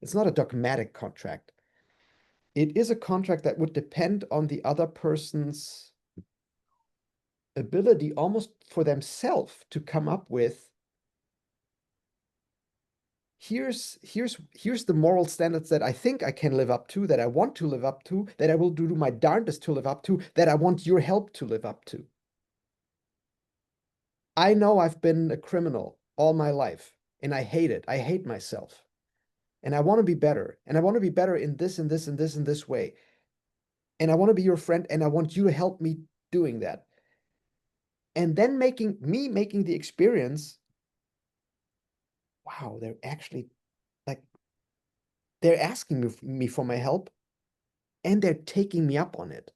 It's not a dogmatic contract. It is a contract that would depend on the other person's ability almost for themselves to come up with here's the moral standards that I think I can live up to, that I want to live up to, that I will do my darndest to live up to, that I want your help to live up to. I know I've been a criminal all my life, and I hate it. I hate myself. And I want to be better. And I want to be better in this and this and this and this way. And I want to be your friend, and I want you to help me doing that. And then making the experience, wow, they're actually like they're asking me for my help, and they're taking me up on it.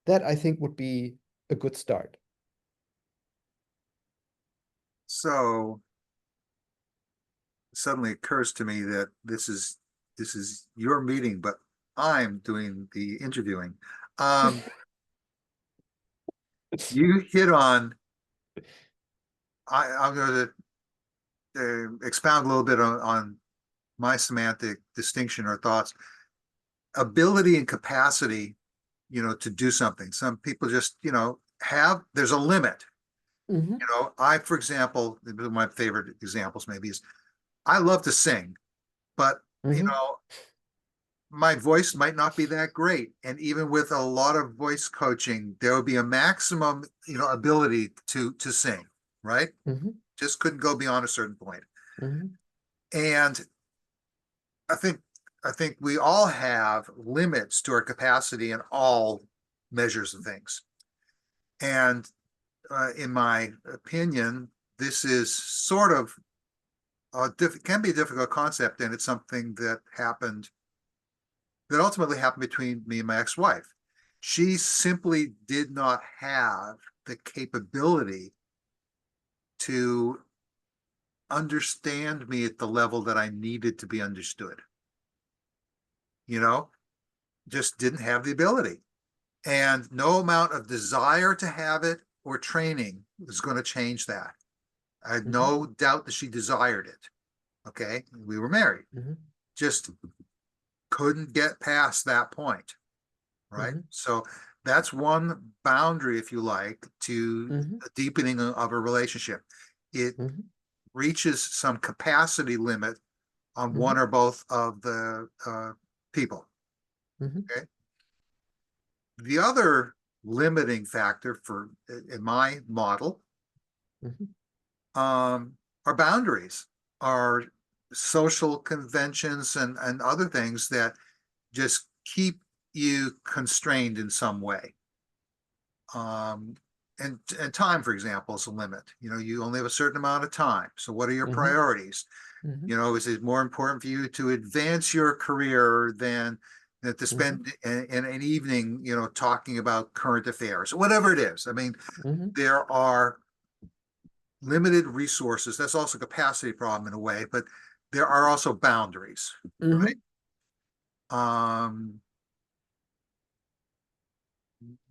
That I think would be a good start. So suddenly occurs to me that this is your meeting, but I'm doing the interviewing. Um, you hit on. I'm going to expound a little bit on my semantic distinction or thoughts. Ability and capacity, to do something. Some people just, there's a limit. Mhm, For example, one of my favorite examples maybe is I love to sing, but mhm, my voice might not be that great. And even with a lot of voice coaching, there will be a maximum, ability to sing, right? mhm, Just couldn't go beyond a certain point. mhm, And I think I think we all have limits to our capacity in all measures of things. And in my opinion, this is sort of can be a difficult concept, and it's something that ultimately happened between me and my ex-wife. She simply did not have the capability to understand me at the level that I needed to be understood. You know, just didn't have the ability. And no amount of desire to have it or training is going to change that. I had mhm, no doubt that she desired it. Okay. We were married, mhm, just couldn't get past that point. Right. mhm, So that's one boundary, if you like, to mhm, a deepening of a relationship. It mhm, reaches some capacity limit on one mhm, or both of the people. mhm, Okay. The other limiting factor for in my model mhm, are boundaries, are social conventions and other things that just keep you constrained in some way. Um, and time, for example, is a limit. You only have a certain amount of time. So what are your mhm, priorities? mhm, Is it more important for you to advance your career than to mhm, spend an evening, talking about current affairs, whatever it is? I mean, mhm, there are limited resources. That's also a capacity problem in a way, but there are also boundaries, Mhm. right?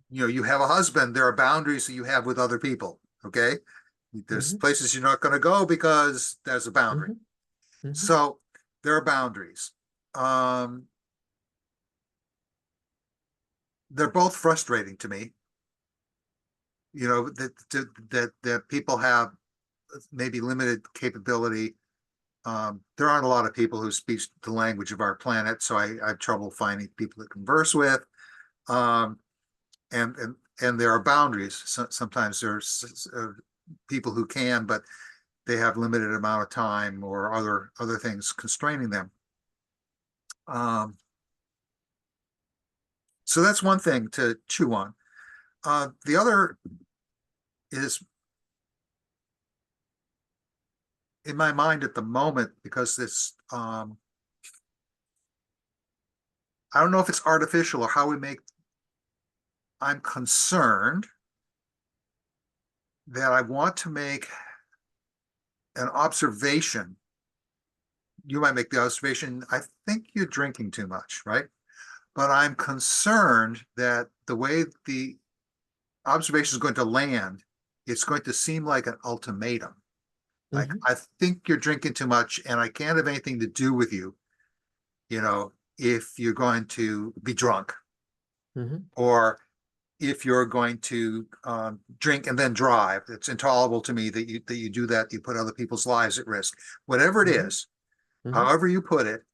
You have a husband, there are boundaries that you have with other people, okay? There's Mhm. places you're not going to go because there's a boundary. Mhm. Mhm. So there are boundaries. Um, they're both frustrating to me. That people have maybe limited capability. There aren't a lot of people who speak the language of our planet, so I have trouble finding people to converse with. Um, and there are boundaries. Sometimes there's people who can, but they have limited amount of time or other things constraining them. Um, so that's one thing to chew on. The other is in my mind at the moment because this I don't know if it's artificial or how we make. I'm concerned that I want to make an observation. You might make the observation, I think you're drinking too much, right? But I'm concerned that the way the observation is going to land, it's going to seem like an ultimatum. Like, Mhm. I think you're drinking too much and I can't have anything to do with you, if you're going to be drunk Mhm. or if you're going to drink and then drive. It's intolerable to me that you do that. You put other people's lives at risk. Whatever it Mhm. is, Mhm. however you put it,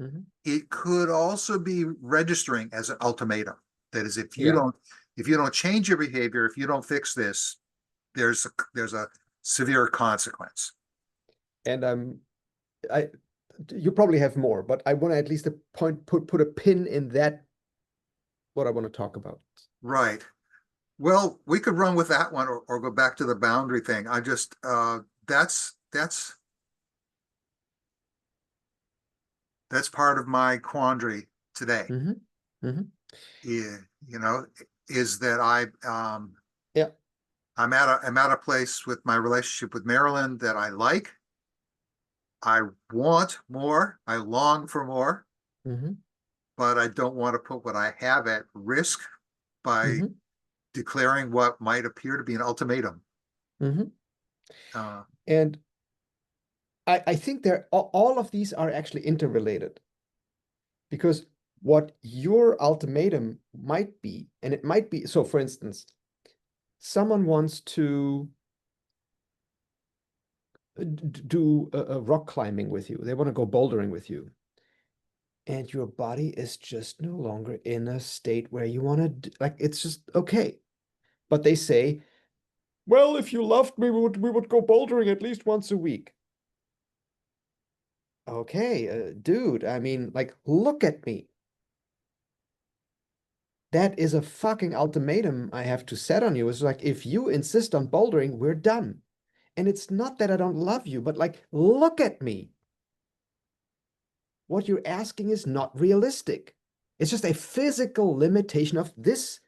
Mhm. it could also be registering as an ultimatum. That is, Yeah. if you don't change your behavior, if you don't fix this, there's a severe consequence. And I you probably have more, but I want to at least put a pin in that what I want to talk about. Right. Well, we could run with that one or go back to the boundary thing. I just that's part of my quandary today. Hmm. Hmm. Yeah, is that Yeah. I'm at a place with my relationship with Marilyn that I like. I want more. I long for more, Hmm. but I don't want to put what I have at risk by Hmm. declaring what might appear to be an ultimatum. Hmm. Uh, And I think all of these are actually interrelated because what your ultimatum might be, and it might be, so for instance, someone wants to do a rock climbing with you. They want to go bouldering with you. And your body is just no longer in a state where you want to, like, it's just okay. But they say, well, if you loved me, we would go bouldering at least once a week. Okay, dude, I mean, like, look at me. That is a fucking ultimatum I have to set on you. It's like, if you insist on bouldering, we're done. And it's not that I don't love you, but like, look at me. What you're asking is not realistic. It's just a physical limitation of this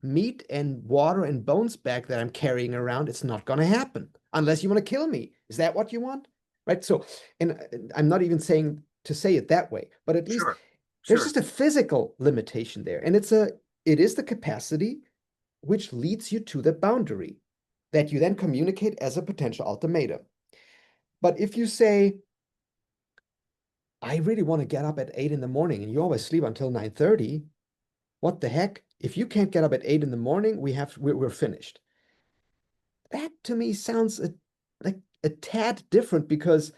meat and water and bones bag that I'm carrying around. It's not going to happen unless you want to kill me. Is that what you want? Right. So, and I'm not even saying to say it that way, but at least sure, there's sure. just a physical limitation there. And it is the capacity which leads you to the boundary that you then communicate as a potential ultimatum. But if you say, I really want to get up at 8 in the morning and you always sleep until 9:30, what the heck? If you can't get up at 8 in the morning, we're finished. That to me sounds like a tad different because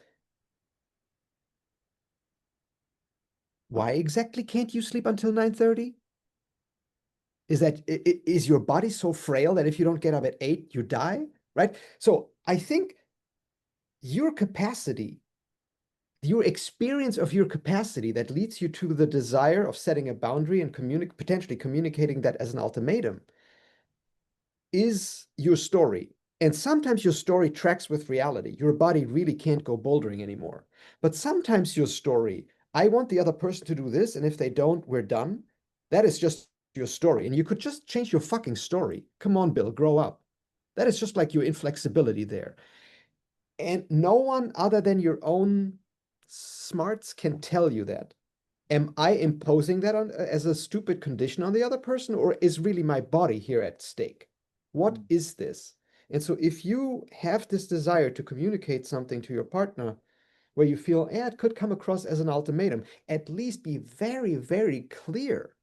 why exactly can't you sleep until 9:30? Is your body so frail that if you don't get up at 8, you die? Right? So I think your capacity, your experience of your capacity that leads you to the desire of setting a boundary and potentially communicating that as an ultimatum is your story. And sometimes your story tracks with reality. Your body really can't go bouldering anymore. But sometimes your story, I want the other person to do this, and if they don't, we're done. That is just your story. And you could just change your fucking story. Come on, Bill, grow up. That is just like your inflexibility there. And no one other than your own smarts can tell you that. Am I imposing that on as a stupid condition on the other person, or is really my body here at stake? What is this? And so if you have this desire to communicate something to your partner where you feel, yeah, it could come across as an ultimatum, at least be very, very clear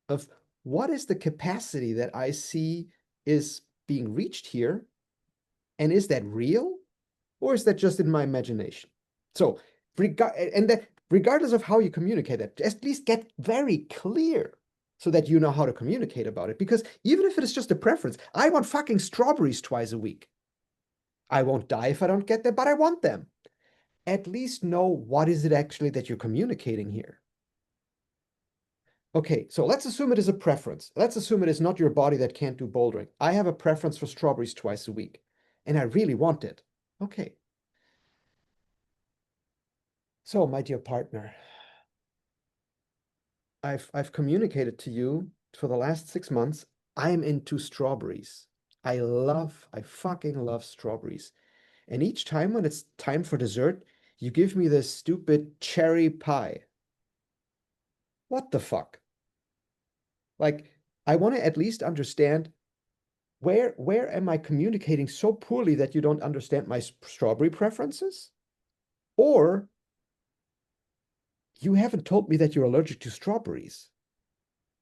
of what is the capacity that I see is being reached here, and is that real, or is that just in my imagination? So, regardless of how you communicate that, at least get very clear so that you know how to communicate about it. Because even if it is just a preference, I want fucking strawberries twice a week. I won't die if I don't get them, but I want them. At least know what is it actually that you're communicating here. Okay, so let's assume it is a preference. Let's assume it is not your body that can't do bouldering. I have a preference for strawberries twice a week, and I really want it. Okay. So, my dear partner, I've communicated to you for the last 6 months, I'm into strawberries. I fucking love strawberries. And each time when it's time for dessert, you give me this stupid cherry pie. What the fuck? Like, I want to at least understand where am I communicating so poorly that you don't understand my strawberry preferences? Or you haven't told me that you're allergic to strawberries.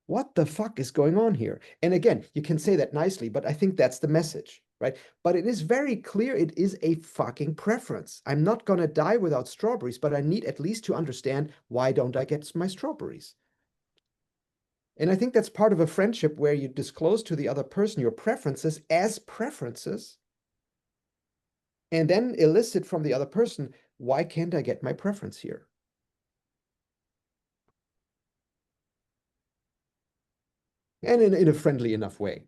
What the fuck is going on here? And again, you can say that nicely, but I think that's the message, right? But it is very clear it is a fucking preference. I'm not gonna die without strawberries, but I need at least to understand why don't I get my strawberries? And I think that's part of a friendship where you disclose to the other person your preferences as preferences, and then elicit from the other person, why can't I get my preference here? And in a friendly enough way,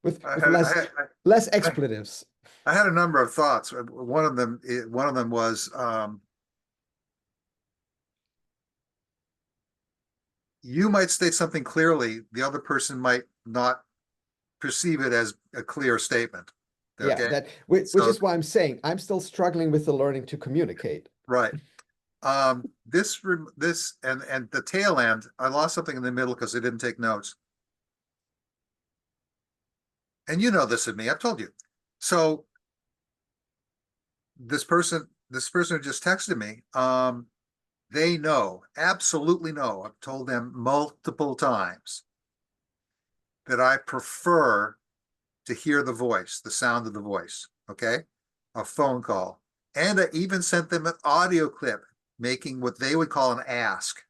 with I with had, I less had, less I expletives. I had a number of thoughts. One of them was, you might state something clearly, the other person might not perceive it as a clear statement. Yeah, Okay, which so is why I'm saying I'm still struggling with the learning to communicate. right. This and the tail end, I lost something in the middle because I didn't take notes. And you know this of me, I've told you. So this person who just texted me, they know, absolutely know. I've told them multiple times that I prefer to hear the voice, the sound of the voice, okay? A phone call. And I even sent them an audio clip making what they would call an ask.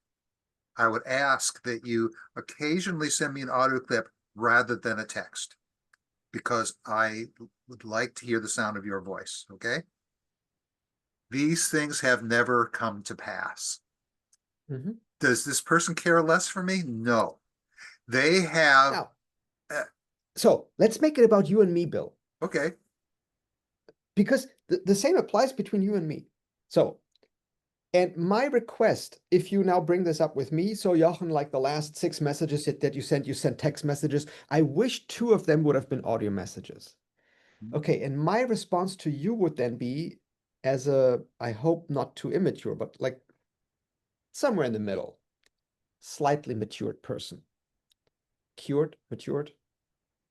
I would ask that you occasionally send me an audio clip rather than a text because I would like to hear the sound of your voice, okay? These things have never come to pass. Mhm. Does this person care less for me? No. They have, Now, uh, so let's make it about you and me, Bill, okay, because the same applies between you and me. So, and my request, if you now bring this up with me, so Jochen, like the last 6 messages that you sent text messages. I wish 2 of them would have been audio messages. Okay, and my response to you would then be, as a, I hope not too immature, but like somewhere in the middle, slightly matured person. Cured, matured,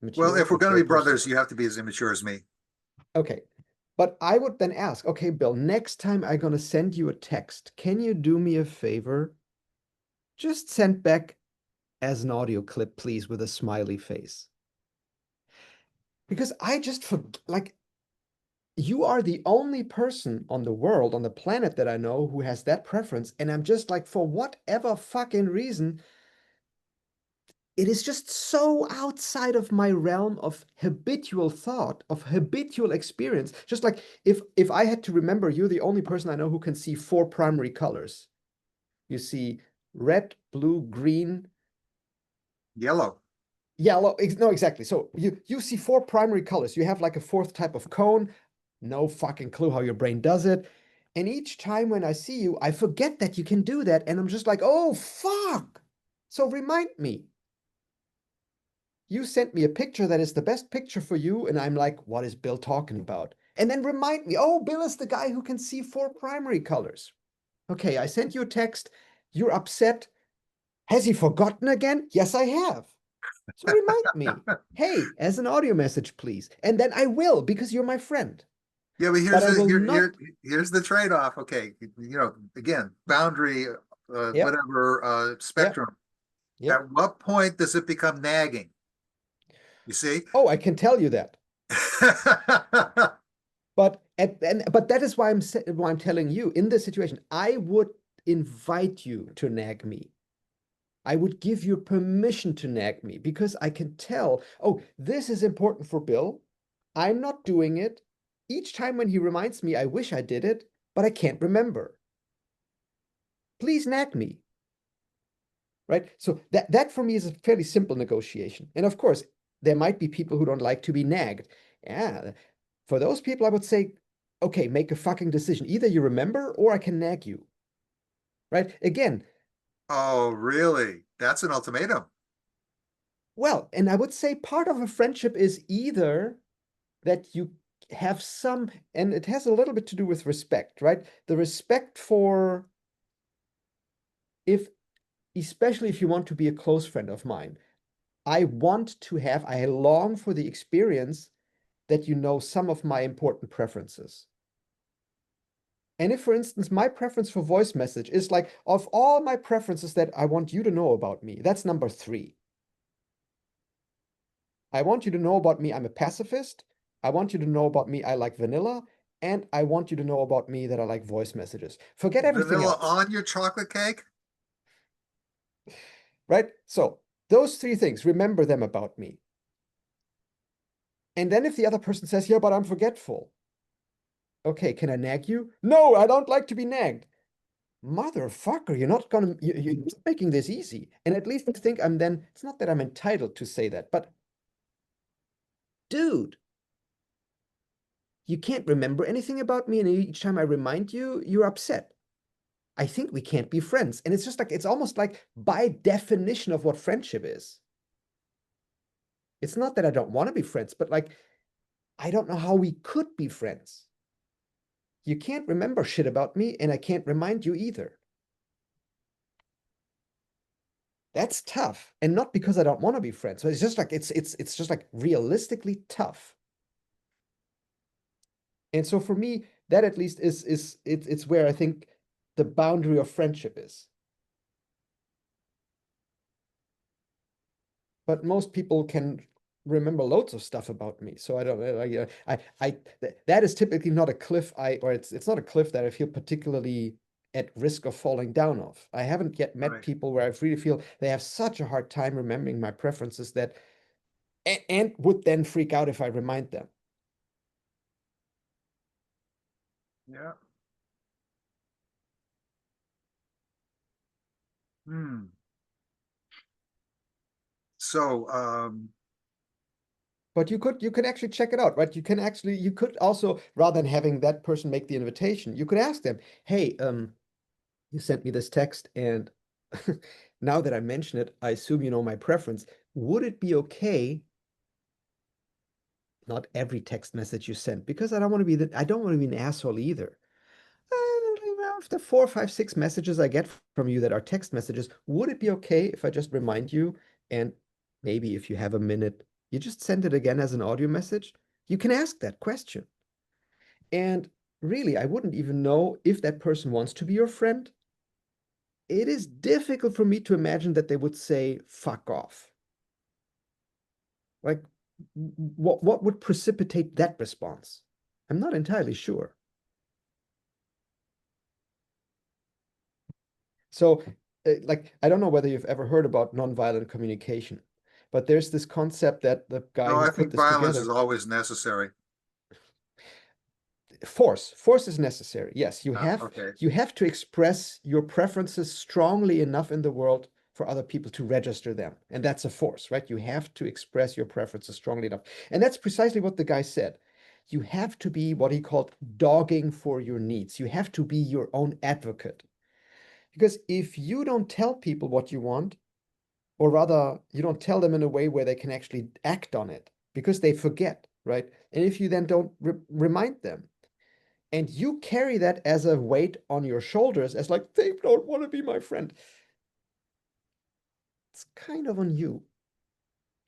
well, mature, if we're going mature to be person. brothers, you have to be as immature as me. Okay. But I would then ask, okay, Bill, next time I'm going to send you a text, can you do me a favor? Just send back as an audio clip, please, with a smiley face. Because I just like, you are the only person on the world, on the planet that I know who has that preference. And I'm just like, for whatever fucking reason, it is just so outside of my realm of habitual thought, of habitual experience. Just like if I had to remember, you're the only person I know who can see 4 primary colors. You see red, blue, green, Yellow. yellow. No, exactly. So you see 4 primary colors. You have like a 4th type of cone. No fucking clue how your brain does it. And each time when I see you, I forget that you can do that. And I'm just like, oh, fuck. So remind me. You sent me a picture that is the best picture for you, and I'm like, what is Bill talking about? And then remind me, oh, Bill is the guy who can see 4 primary colors. Okay, I sent you a text. You're upset. Has he forgotten again? Yes, I have. So remind me, hey, as an audio message, please. And then I will, because you're my friend. Yeah, but But I will not. here's the trade-off. Okay, again, boundary, Yep, whatever, yep, spectrum. yep. At what point does it become nagging? You see? Oh, I can tell you that. But but that is why I'm telling you in this situation, I would invite you to nag me. I would give you permission to nag me because I can tell, oh, this is important for Bill. I'm not doing it. Each time when he reminds me, I wish I did it, but I can't remember. Please nag me. Right? So that for me is a fairly simple negotiation. And of course, there might be people who don't like to be nagged. Yeah. For those people, I would say, okay, make a fucking decision. Either you remember or I can nag you. Right? Again, Oh, really? That's an ultimatum. well, and I would say part of a friendship is either that you have some, and it has a little bit to do with respect, right? The respect for, if, especially if you want to be a close friend of mine, I long for the experience that you know some of my important preferences. And if, for instance, my preference for voice message is like, of all my preferences that I want you to know about me, that's number 3. I want you to know about me, I'm a pacifist. I want you to know about me, I like vanilla. And I want you to know about me that I like voice messages. Forget everything Vanilla else, on your chocolate cake? right? So those 3 things, remember them about me. And then if the other person says, yeah, but I'm forgetful. Okay, can I nag you? No, I don't like to be nagged. Motherfucker, you're not making this easy. And at least I think it's not that I'm entitled to say that, but dude, you can't remember anything about me, and each time I remind you, you're upset. I think we can't be friends. And it's just like, it's almost like by definition of what friendship is. It's not that I don't want to be friends, but like, I don't know how we could be friends. You can't remember shit about me, and I can't remind you either. That's tough. And not because I don't want to be friends. So it's just like, it's just like realistically tough. And so for me, that at least it's where I think the boundary of friendship is. But most people can remember loads of stuff about me. So I don't that is typically not a cliff or it's not a cliff that I feel particularly at risk of falling down off. I haven't yet met Right. people where I really feel they have such a hard time remembering my preferences that and would then freak out if I remind them. Yeah. Hmm. So, But you could actually check it out, right? You could also, rather than having that person make the invitation, you could ask them, hey, you sent me this text, and now that I mention it, I assume you know my preference. Would it be okay? Not every text message you send, because I don't want to be an asshole either. After 4, 5, 6 messages I get from you that are text messages, would it be okay if I just remind you, and maybe if you have a minute, you just send it again as an audio message? You can ask that question. And really, I wouldn't even know if that person wants to be your friend. It is difficult for me to imagine that they would say, fuck off. Like, what would precipitate that response? I'm not entirely sure. So, like, I don't know whether you've ever heard about nonviolent communication, but there's this concept that the guy no, who I put think this violence is together, always necessary. force is necessary. Yes, Okay. you have to express your preferences strongly enough in the world for other people to register them. And that's a force, right? You have to express your preferences strongly enough. And that's precisely what the guy said. You have to be what he called dogging for your needs. You have to be your own advocate. Because if you don't tell people what you want, or rather, you don't tell them in a way where they can actually act on it, because they forget, right? And if you then don't remind them, and you carry that as a weight on your shoulders, as like, they don't want to be my friend, it's kind of on you.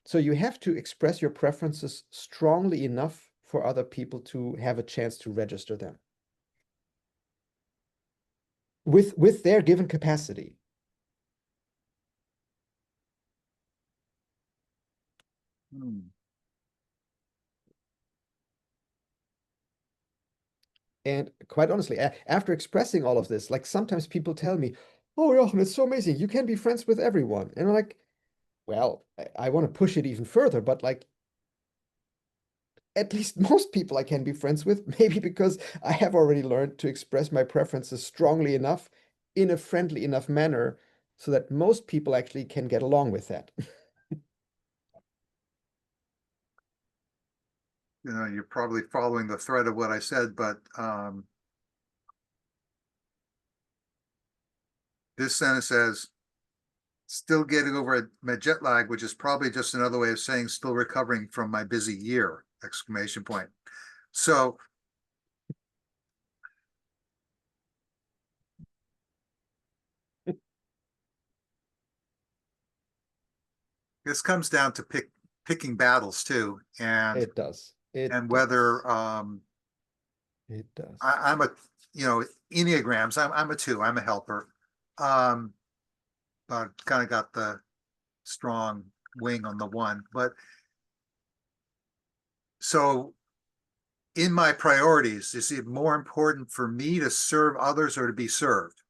So you have to express your preferences strongly enough for other people to have a chance to register them with their given capacity. Hmm. And quite honestly, after expressing all of this, like sometimes people tell me, "Oh, Jochen, it's so amazing. You can be friends with everyone." And I'm like, well, I want to push it even further, but like at least most people I can be friends with, maybe because I have already learned to express my preferences strongly enough in a friendly enough manner so that most people actually can get along with that. You know, you're probably following the thread of what I said, but this sentence says, still getting over my jet lag, which is probably just another way of saying still recovering from my busy year, exclamation point. So this comes down to picking battles too, It does. It whether does. It does. I'm a, you know, Enneagrams, I'm a 2, I'm a helper. Um, but kind of got the strong wing on the 1. But so in my priorities, is it more important for me to serve others or to be served?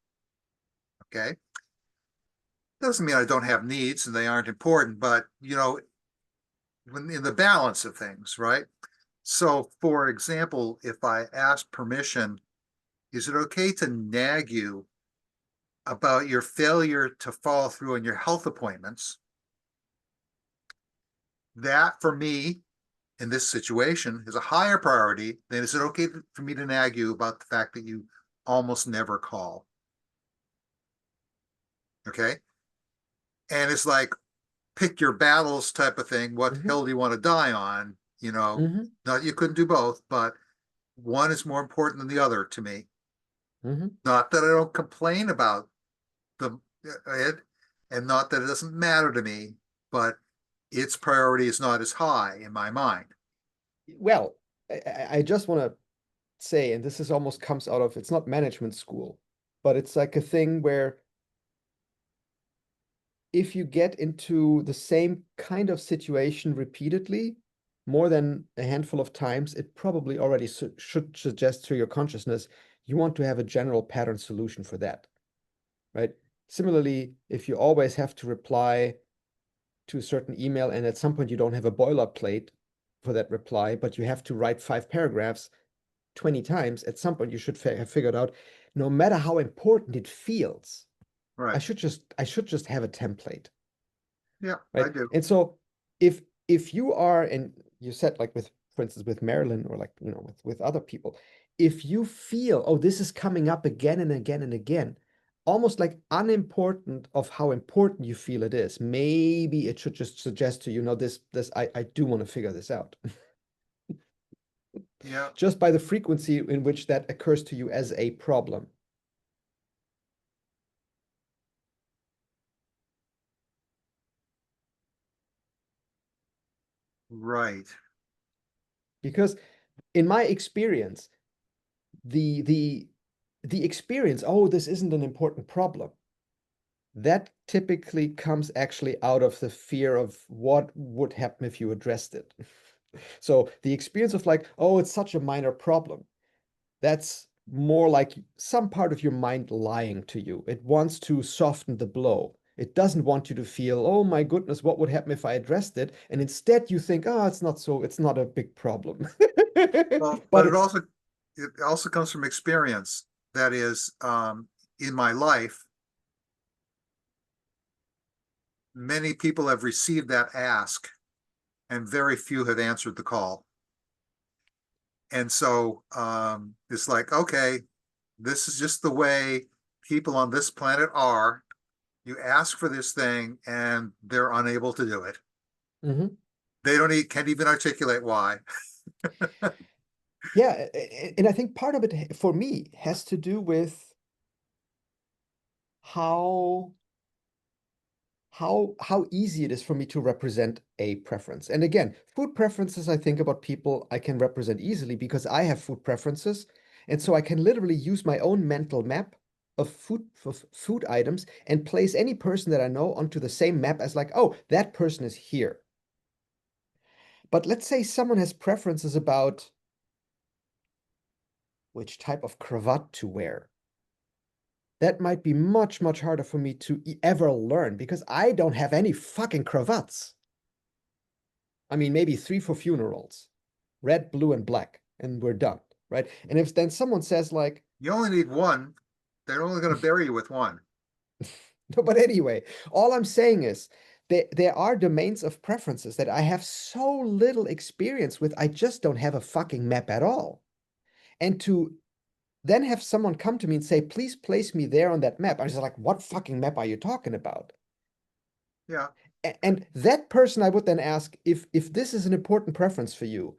Okay. Doesn't mean I don't have needs and they aren't important, but you know, when in the balance of things, right? So for example, if I ask permission, is it okay to nag you about your failure to follow through on your health appointments? That for me in this situation is a higher priority than is it okay for me to nag you about the fact that you almost never call? Okay. And it's like pick your battles type of thing. What Mm-hmm. hill do you want to die on? You know, Mm-hmm. not you couldn't do both, but one is more important than the other to me. Mm-hmm. Not that I don't complain about it, and not that it doesn't matter to me, but its priority is not as high in my mind. Well, I just want to say, and this is almost comes out of, it's not management school, but it's like a thing where if you get into the same kind of situation repeatedly, more than a handful of times, it probably already should suggest to your consciousness you want to have a general pattern solution for that, right? Similarly, if you always have to reply to a certain email and at some point you don't have a boilerplate for that reply, but you have to write 5 paragraphs 20 times, at some point you should have figured out, no matter how important it feels, Right. I should just have a template. Yeah, I Right. do. And so if you are, and you said like with, for instance, with Marilyn or like, you know, with other people, if you feel, oh, this is coming up again and again and again, almost like unimportant of how important you feel it is, maybe it should just suggest to you, no, this I do want to figure this out. Yeah, Just by the frequency in which that occurs to you as a problem. right. Because in my experience, the the the experience, oh, this isn't an important problem, that typically comes actually out of the fear of what would happen if you addressed it. So the experience of like, oh, it's such a minor problem, that's more like some part of your mind lying to you. It wants to soften the blow. It doesn't want you to feel, oh my goodness, what would happen if I addressed it? And instead you think, oh, it's not a big problem. Well, But but it, it also comes from experience. That is, in my life, many people have received that ask, and very few have answered the call. And so it's like, okay, this is just the way people on this planet are. You ask for this thing, and they're unable to do it. Mhm. They don't can't even articulate why. Yeah, and I think part of it for me has to do with how how easy it is for me to represent a preference. And again, food preferences, I think about people I can represent easily because I have food preferences. And so I can literally use my own mental map of food items and place any person that I know onto the same map as like, oh, that person is here. But let's say someone has preferences about which type of cravat to wear. That might be much, much harder for me to ever learn because I don't have any fucking cravats. I mean, maybe 3 for funerals, red, blue, and black, and we're done, right? And if then someone says like, You only need one. They're only going to bury you with one. no, but anyway, all I'm saying is there are domains of preferences that I have so little experience with, I just don't have a fucking map at all. And to then have someone come to me and say, please place me there on that map. I was like, what fucking map are you talking about? Yeah. And that person I would then ask, if this is an important preference for you,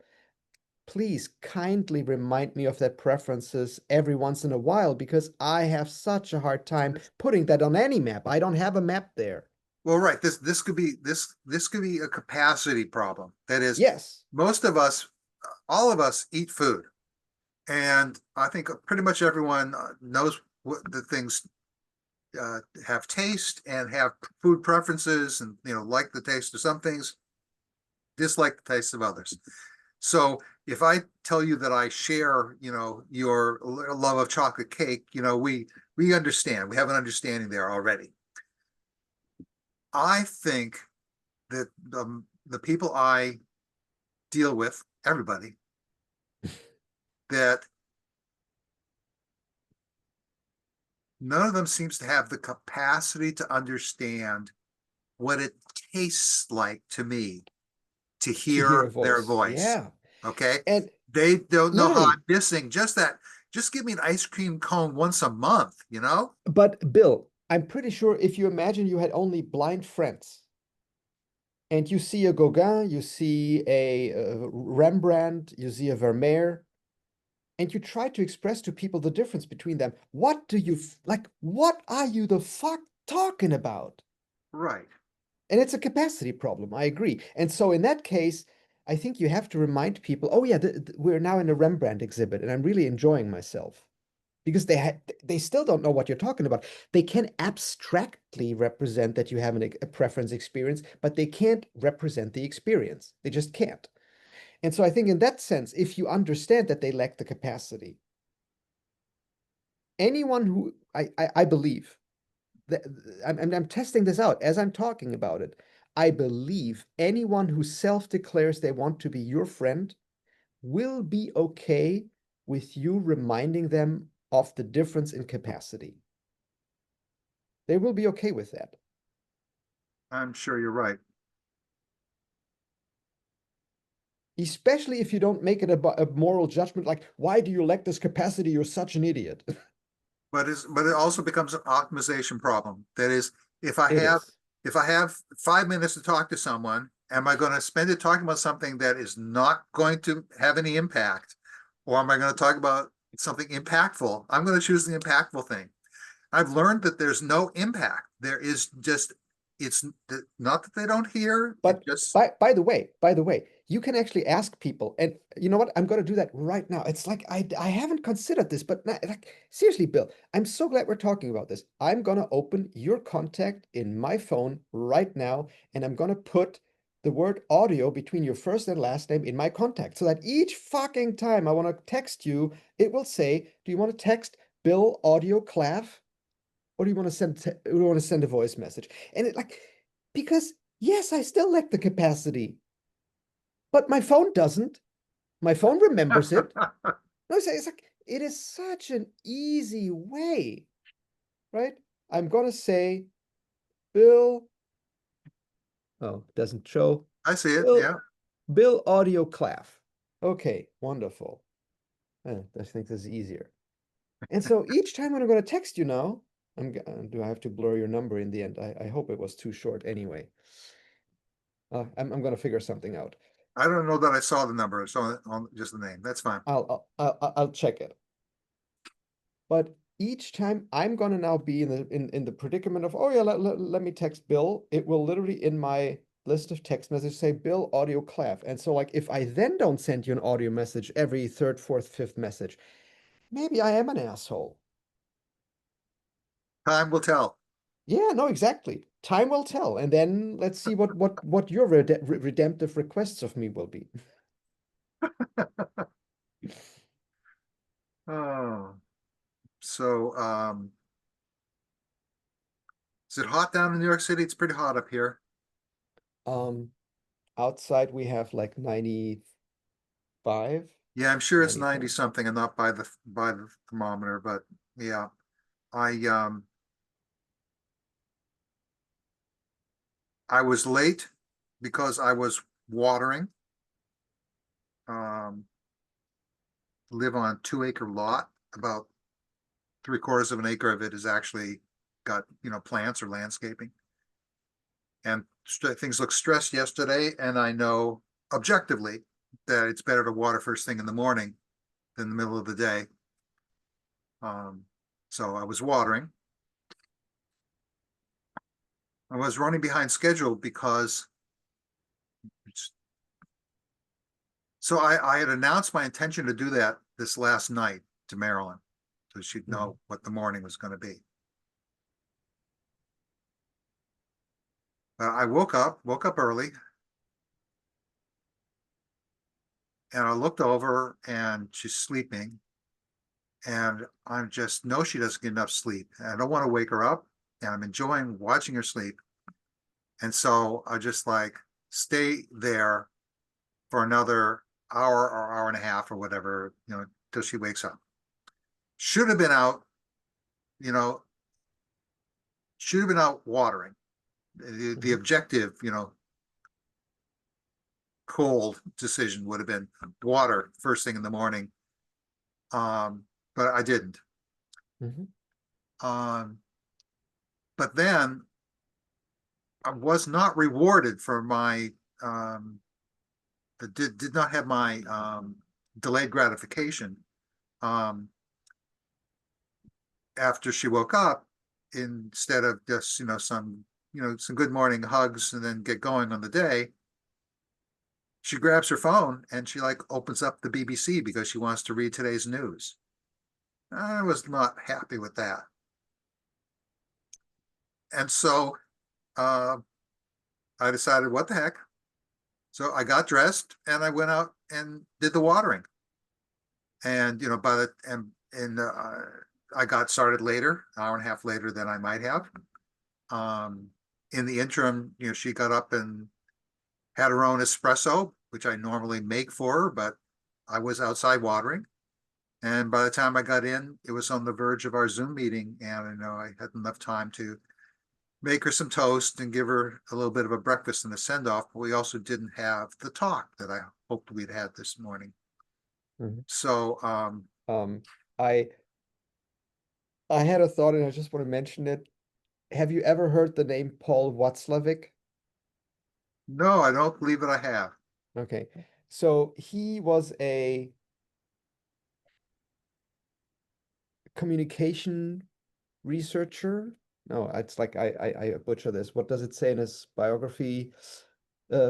please kindly remind me of that preferences every once in a while because I have such a hard time putting that on any map. I don't have a map there. Well, right. This could be this could be a capacity problem. That is, Yes. most of us, all of us eat food. And I think pretty much everyone knows what the things have taste and have food preferences, and like the taste of some things, dislike the taste of others. So if I tell you that I share, your love of chocolate cake, we understand. We have an understanding there already. I think that the people I deal with, everybody, that none of them seems to have the capacity to understand what it tastes like to me to To hear hear a their voice. voice. Yeah. Okay. And They don't know how literally, I'm missing just that. Just give me an ice cream cone once a month. but Bill, I'm pretty sure if you imagine you had only blind friends and you see a Gauguin, you see a Rembrandt, you see a Vermeer, and you try to express to people the difference between them, what do you like? What are you the fuck talking about? Right. And it's a capacity problem. I agree. And so in that case, I think you have to remind people, oh yeah, we're now in a Rembrandt exhibit, and I'm really enjoying myself because they still don't know what you're talking about. They can abstractly represent that you have a preference experience, but they can't represent the experience. They just can't. And so I think in that sense, if you understand that they lack the capacity, anyone who I believe that I'm testing this out as I'm talking about it. I believe anyone who self-declares they want to be your friend will be okay with you reminding them of the difference in capacity. They will be okay with that. I'm sure you're right. Especially if you don't make it a moral judgment like, why do you lack this capacity? You're such an idiot. But it also becomes an optimization problem. That is, if I It have is. if I have 5 minutes to talk to someone, am I going to spend it talking about something that is not going to have any impact? Or am I going to talk about something impactful? I'm going to choose the impactful thing. I've learned that there's no impact. There is just, it's not that they don't hear, it But just, by the way, you can actually ask people, and you know what? I'm going to do that right now. It's like I haven't considered this, but like seriously, Bill, I'm so glad we're talking about this. I'm going to open your contact in my phone right now, and I'm going to put the word audio between your first and last name in my contact, so that each fucking time I want to text you, it will say, "Do you want to text Bill Audio Claff?" Or do you want to send a voice message? And it like because yes, I still lack the capacity, but my phone doesn't. My phone remembers it. No, it's like it is such an easy way, right? I'm gonna say Bill. Oh, it doesn't show. I see it. Bill Yeah. Bill Audio Claff. Okay, wonderful. I think this is easier. And so each time when I'm going to text you now, do I have to blur your number in the end? I hope it was too short anyway. I'm going to figure something out. I don't know that I saw the number, so on just the name. That's fine. I'll check it. But each time I'm gonna now be in the predicament of, oh yeah, let me text Bill. It will literally in my list of text messages say Bill audio Claff. And so like if I then don't send you an audio message every third, fourth, fifth message, maybe I am an asshole. Time will tell. Yeah, no, exactly. Time will tell. And then let's see what your redemptive requests of me will be. Oh, so is it hot down in New York City? It's pretty hot up here. Um, Outside we have like 95, Yeah, I'm sure it's 90 94. something and not by the thermometer, but yeah. I I was late because I was watering. Um, live on a 2 acre lot. About 3/4 of an acre of it is actually got, plants or landscaping. And things look stressed yesterday, and I know objectively that it's better to water first thing in the morning than the middle of the day. Um, so I was watering. I was running behind schedule because I had announced my intention to do that this last night to Marilyn, so she'd Mhm. know what the morning was going to be. I woke up early, and I looked over and she's sleeping, and I'm just know she doesn't get enough sleep. And I don't want to wake her up, and I'm enjoying watching her sleep. And so I just like stay there for another hour or hour and a half or whatever, till she wakes up. Should have been out, you know, should have been out watering. The Mhm. objective, cold decision would have been water first thing in the morning. But I didn't. Mhm. Um, but then I was not rewarded for my did not have my delayed gratification um, after she woke up. Instead of just some good morning hugs and then get going on the day, she grabs her phone and she like opens up the BBC because she wants to read today's news. I was not happy with that, and so uh, I decided, what the heck. So I got dressed and I went out and did the watering. And by the and I got started later, an hour and a half later than I might have. Um, in the interim, she got up and had her own espresso, which I normally make for her, but I was outside watering. And by the time I got in, it was on the verge of our Zoom meeting, and I had enough time to make her some toast and give her a little bit of a breakfast and a send off. But we also didn't have the talk that I hoped we'd had this morning. Mhm. So Um, I I had a thought and I just want to mention it. Have you ever heard the name Paul Watzlawick? no, I don't believe that I have. Okay. So he was a communication researcher. No, it's like I butcher this. What does it say in his biography?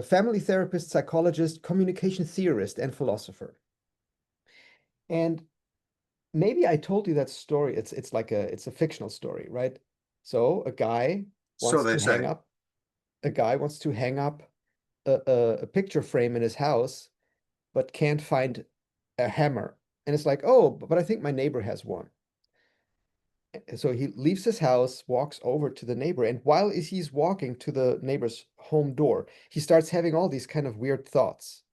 Family therapist, psychologist, communication theorist, and philosopher. And maybe I told you that story. It's like it's a fictional story, right? So So wants they to hang say. up a guy wants to hang up a picture frame in his house, but can't find a hammer. And it's like, oh, but I think my neighbor has one. So he leaves his house, walks over to the neighbor, and while he's walking to the neighbor's home door, he starts having all these kind of weird thoughts.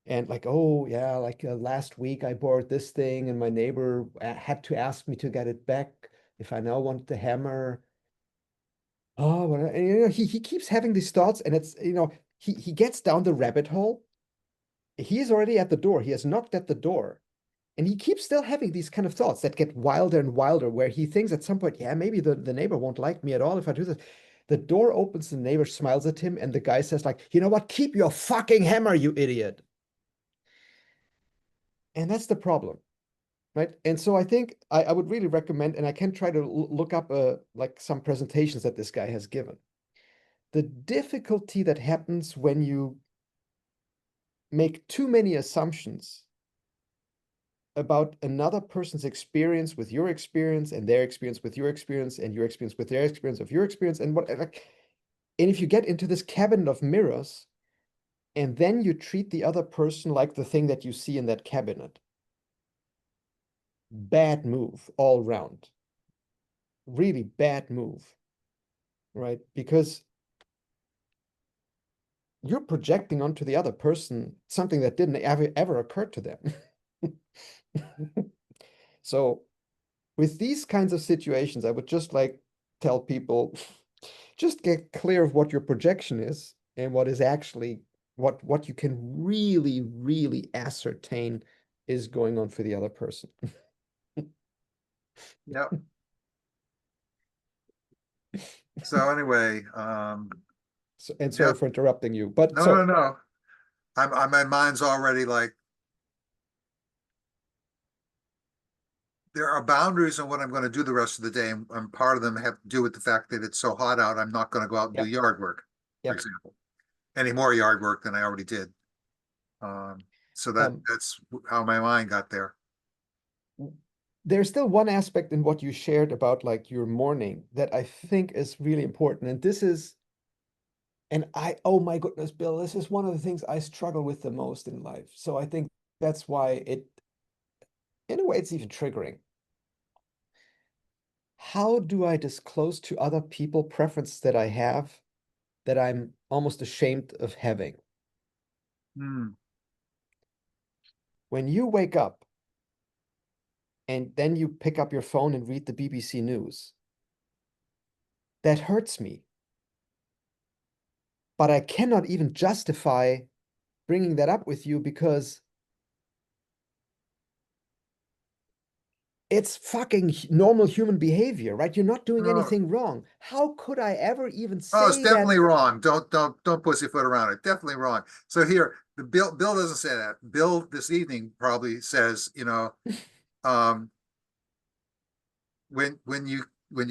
And like, oh yeah, like last week I borrowed this thing, and my neighbor had to ask me to get it back if I now want the hammer. Oh, and, he keeps having these thoughts, and it's he gets down the rabbit hole. He is already at the door. He has knocked at the door. And he keeps still having these kind of thoughts that get wilder and wilder, where he thinks at some point, yeah, maybe the neighbor won't like me at all if I do this. The door opens, the neighbor smiles at him, and the guy says, like, you know what? Keep your fucking hammer, you idiot. And that's the problem, right? And so I think I would really recommend, and I can try to look up like some presentations that this guy has given. The difficulty that happens when you make too many assumptions about another person's experience with your experience, and their experience with your experience, and your experience with their experience of your experience, and what, like, and if you get into this cabinet of mirrors, and then you treat the other person like the thing that you see in that cabinet, bad move all round. Really bad move, right? Because you're projecting onto the other person something that didn't ever occur to them. So with these kinds of situations, I would just like tell people, just get clear of what your projection is and what is actually what you can really ascertain is going on for the other person. Yep. So anyway, So, and sorry yep. for interrupting you, but No, no, no. My mind's already like, there are boundaries on what I'm going to do the rest of the day, and part of them have to do with the fact that it's so hot out. I'm not going to go out and do Yep. yard work, for Yep. example, any more yard work than I already did. So that's how my mind got there. There's still one aspect in what you shared about like your morning that I think is really important. And this is, and oh my goodness, Bill, this is one of the things I struggle with the most in life. So I think that's why in a way, it's even triggering. How do I disclose to other people preferences that I have that I'm almost ashamed of having? Hmm. When you wake up and then you pick up your phone and read the BBC News, that hurts me. But I cannot even justify bringing that up with you because it's fucking normal human behavior, right? You're not doing Oh, anything wrong. How could I ever even oh, it's say that? definitely wrong. Don't pussyfoot around it. Definitely wrong. So here, the Bill doesn't say that. Bill this evening probably says, um, when you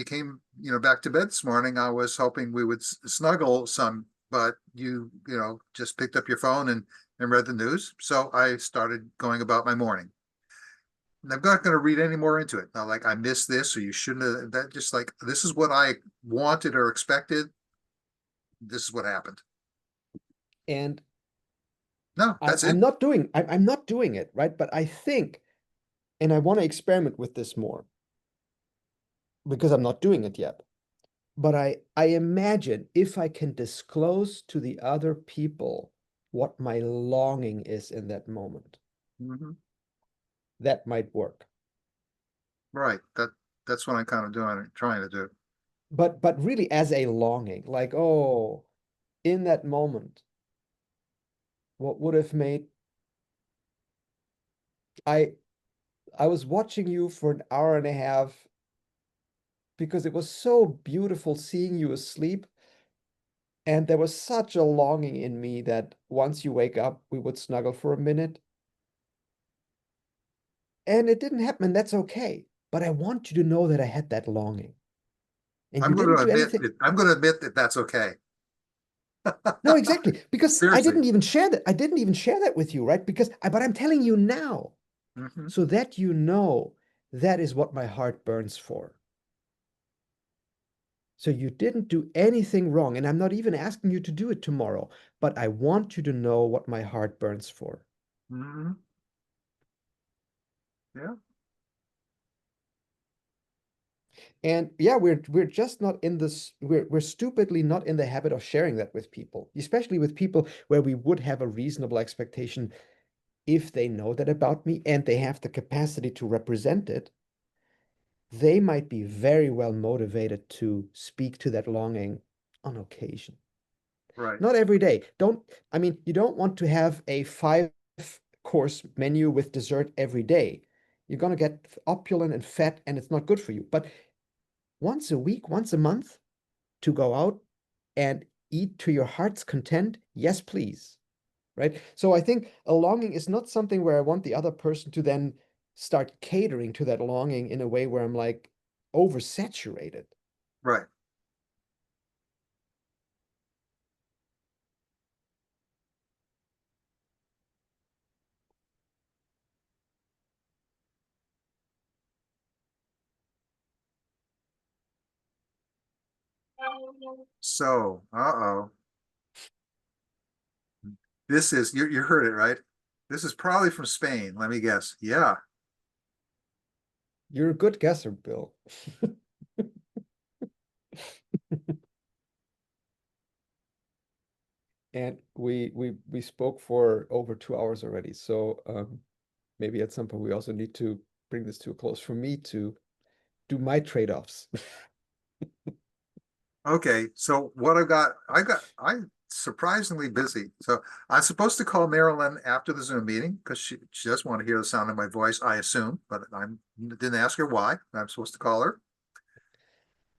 came, back to bed this morning, I was hoping we would snuggle some, but you just picked up your phone and read the news. So I started going about my morning. And I'm not going to read any more into it. Not like I missed this or you shouldn't have. That just like this is what I wanted or expected. This is what happened. And No, that's it. I'm not doing it, right? But I think, and I want to experiment with this more because I'm not doing it yet. But I imagine if I can disclose to the other people what my longing is in that moment, Mhm. that might work. Right. That's what I'm kind of trying to do. But really as a longing, like, oh, in that moment, what would have made I I was watching you for an hour and a half because it was so beautiful seeing you asleep. And there was such a longing in me that once you wake up, we would snuggle for a minute. And it didn't happen, and that's okay. But I want you to know that I had that longing. And you didn't do anything. I'm going to admit that that's okay. No, exactly. Because I Seriously. didn't even share that. I didn't even share that with you, right? But I'm telling you now, Mhm. so that you know that is what my heart burns for. So you didn't do anything wrong. And I'm not even asking you to do it tomorrow, but I want you to know what my heart burns for. Mhm. Yeah. And yeah, we're just not in this, we're stupidly not in the habit of sharing that with people, especially with people where we would have a reasonable expectation if they know that about me and they have the capacity to represent it, they might be very well motivated to speak to that longing on occasion. Right. Not every day. I mean, you don't want to have a 5-course menu with dessert every day. You're going to get opulent and fat and it's not good for you. But once a week, once a month, to go out and eat to your heart's content? Yes, please. Right? So I think a longing is not something where I want the other person to then start catering to that longing in a way where I'm like oversaturated. Right. So, this is, you heard it, right? This is probably from Spain. Let me guess. Yeah. You're a good guesser, Bill. And we spoke for over 2 hours already. So maybe at some point we also need to bring this to a close for me to do my trade-offs. Okay. So what I'm surprisingly busy. So I'm supposed to call Marilyn after the Zoom meeting because she doesn't want to hear the sound of my voice, I assume, but I didn't ask her why. I'm supposed to call her.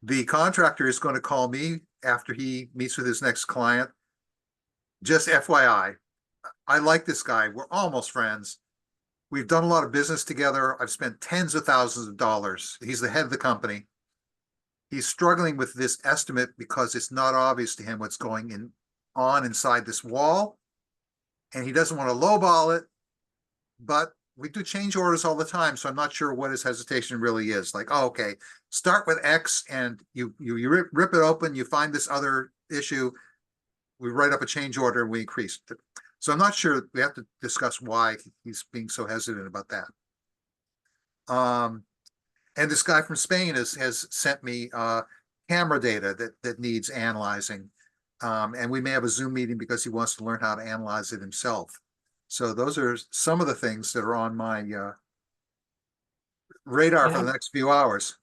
The contractor is going to call me after he meets with his next client. Just FYI, I like this guy. We're almost friends. We've done a lot of business together. I've spent tens of thousands of dollars. He's the head of the company. He's struggling with this estimate because it's not obvious to him what's going on inside this wall. And he doesn't want to lowball it, but we do change orders all the time. So I'm not sure what his hesitation really is. Like, oh, okay, start with X and you rip it open, you find this other issue, we write up a change order and we increase it. So I'm not sure. We have to discuss why he's being so hesitant about that. And this guy from Spain has sent me camera data that needs analyzing. And we may have a Zoom meeting because he wants to learn how to analyze it himself. So those are some of the things that are on my radar for Yeah, the next few hours.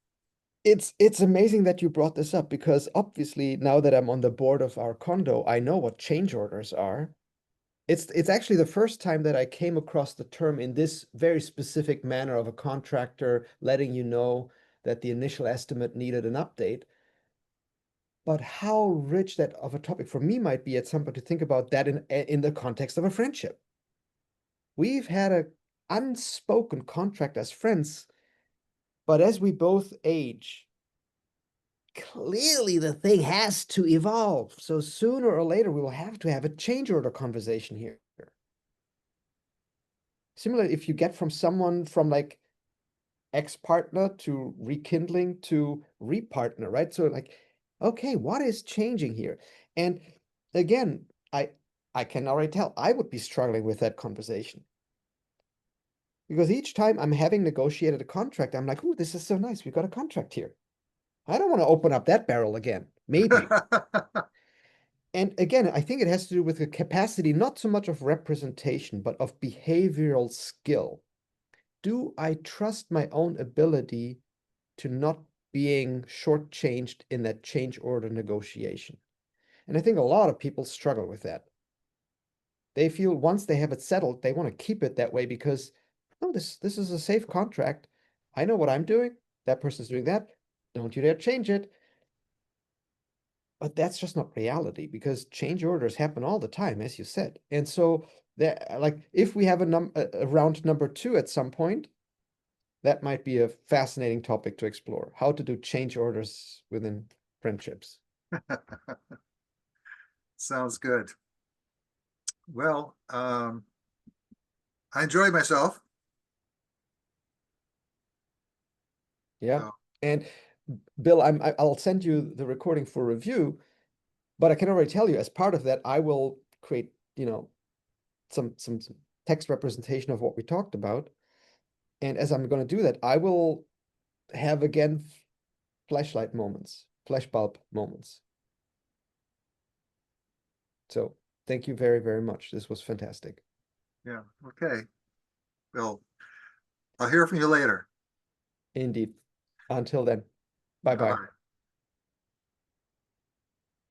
it's amazing that you brought this up because obviously now that I'm on the board of our condo, I know what change orders are. It's actually the first time that I came across the term in this very specific manner of a contractor letting you know that the initial estimate needed an update. But how rich that of a topic for me might be at some point to think about that in the context of a friendship. We've had a unspoken contract as friends, but as we both age, clearly the thing has to evolve. So sooner or later, we will have to have a change order conversation here. Similar, if you get from someone from like ex-partner to rekindling to repartner, right? So like, okay, what is changing here? And again, I can already tell I would be struggling with that conversation. Because each time I'm having negotiated a contract, I'm like, oh, this is so nice. We've got a contract here. I don't want to open up that barrel again. Maybe. And again, I think it has to do with the capacity, not so much of representation, but of behavioral skill. Do I trust my own ability to not being shortchanged in that change order negotiation? And I think a lot of people struggle with that. They feel once they have it settled, they want to keep it that way because, no, this is a safe contract. I know what I'm doing. That person's doing that. Don't you dare change it. But that's just not reality because change orders happen all the time, as you said. And so that like if we have a round number 2 at some point, that might be a fascinating topic to explore. How to do change orders within friendships. Sounds good. Well, I enjoyed myself. Yeah. So, And Bill, I'll send you the recording for review, but I can already tell you as part of that, I will create, some text representation of what we talked about. And as I'm going to do that, I will have again flashlight moments, flashbulb moments. So thank you very, very much. This was fantastic. yeah, okay. Well, I'll hear from you later. Indeed. Until then, bye bye. Bye-bye.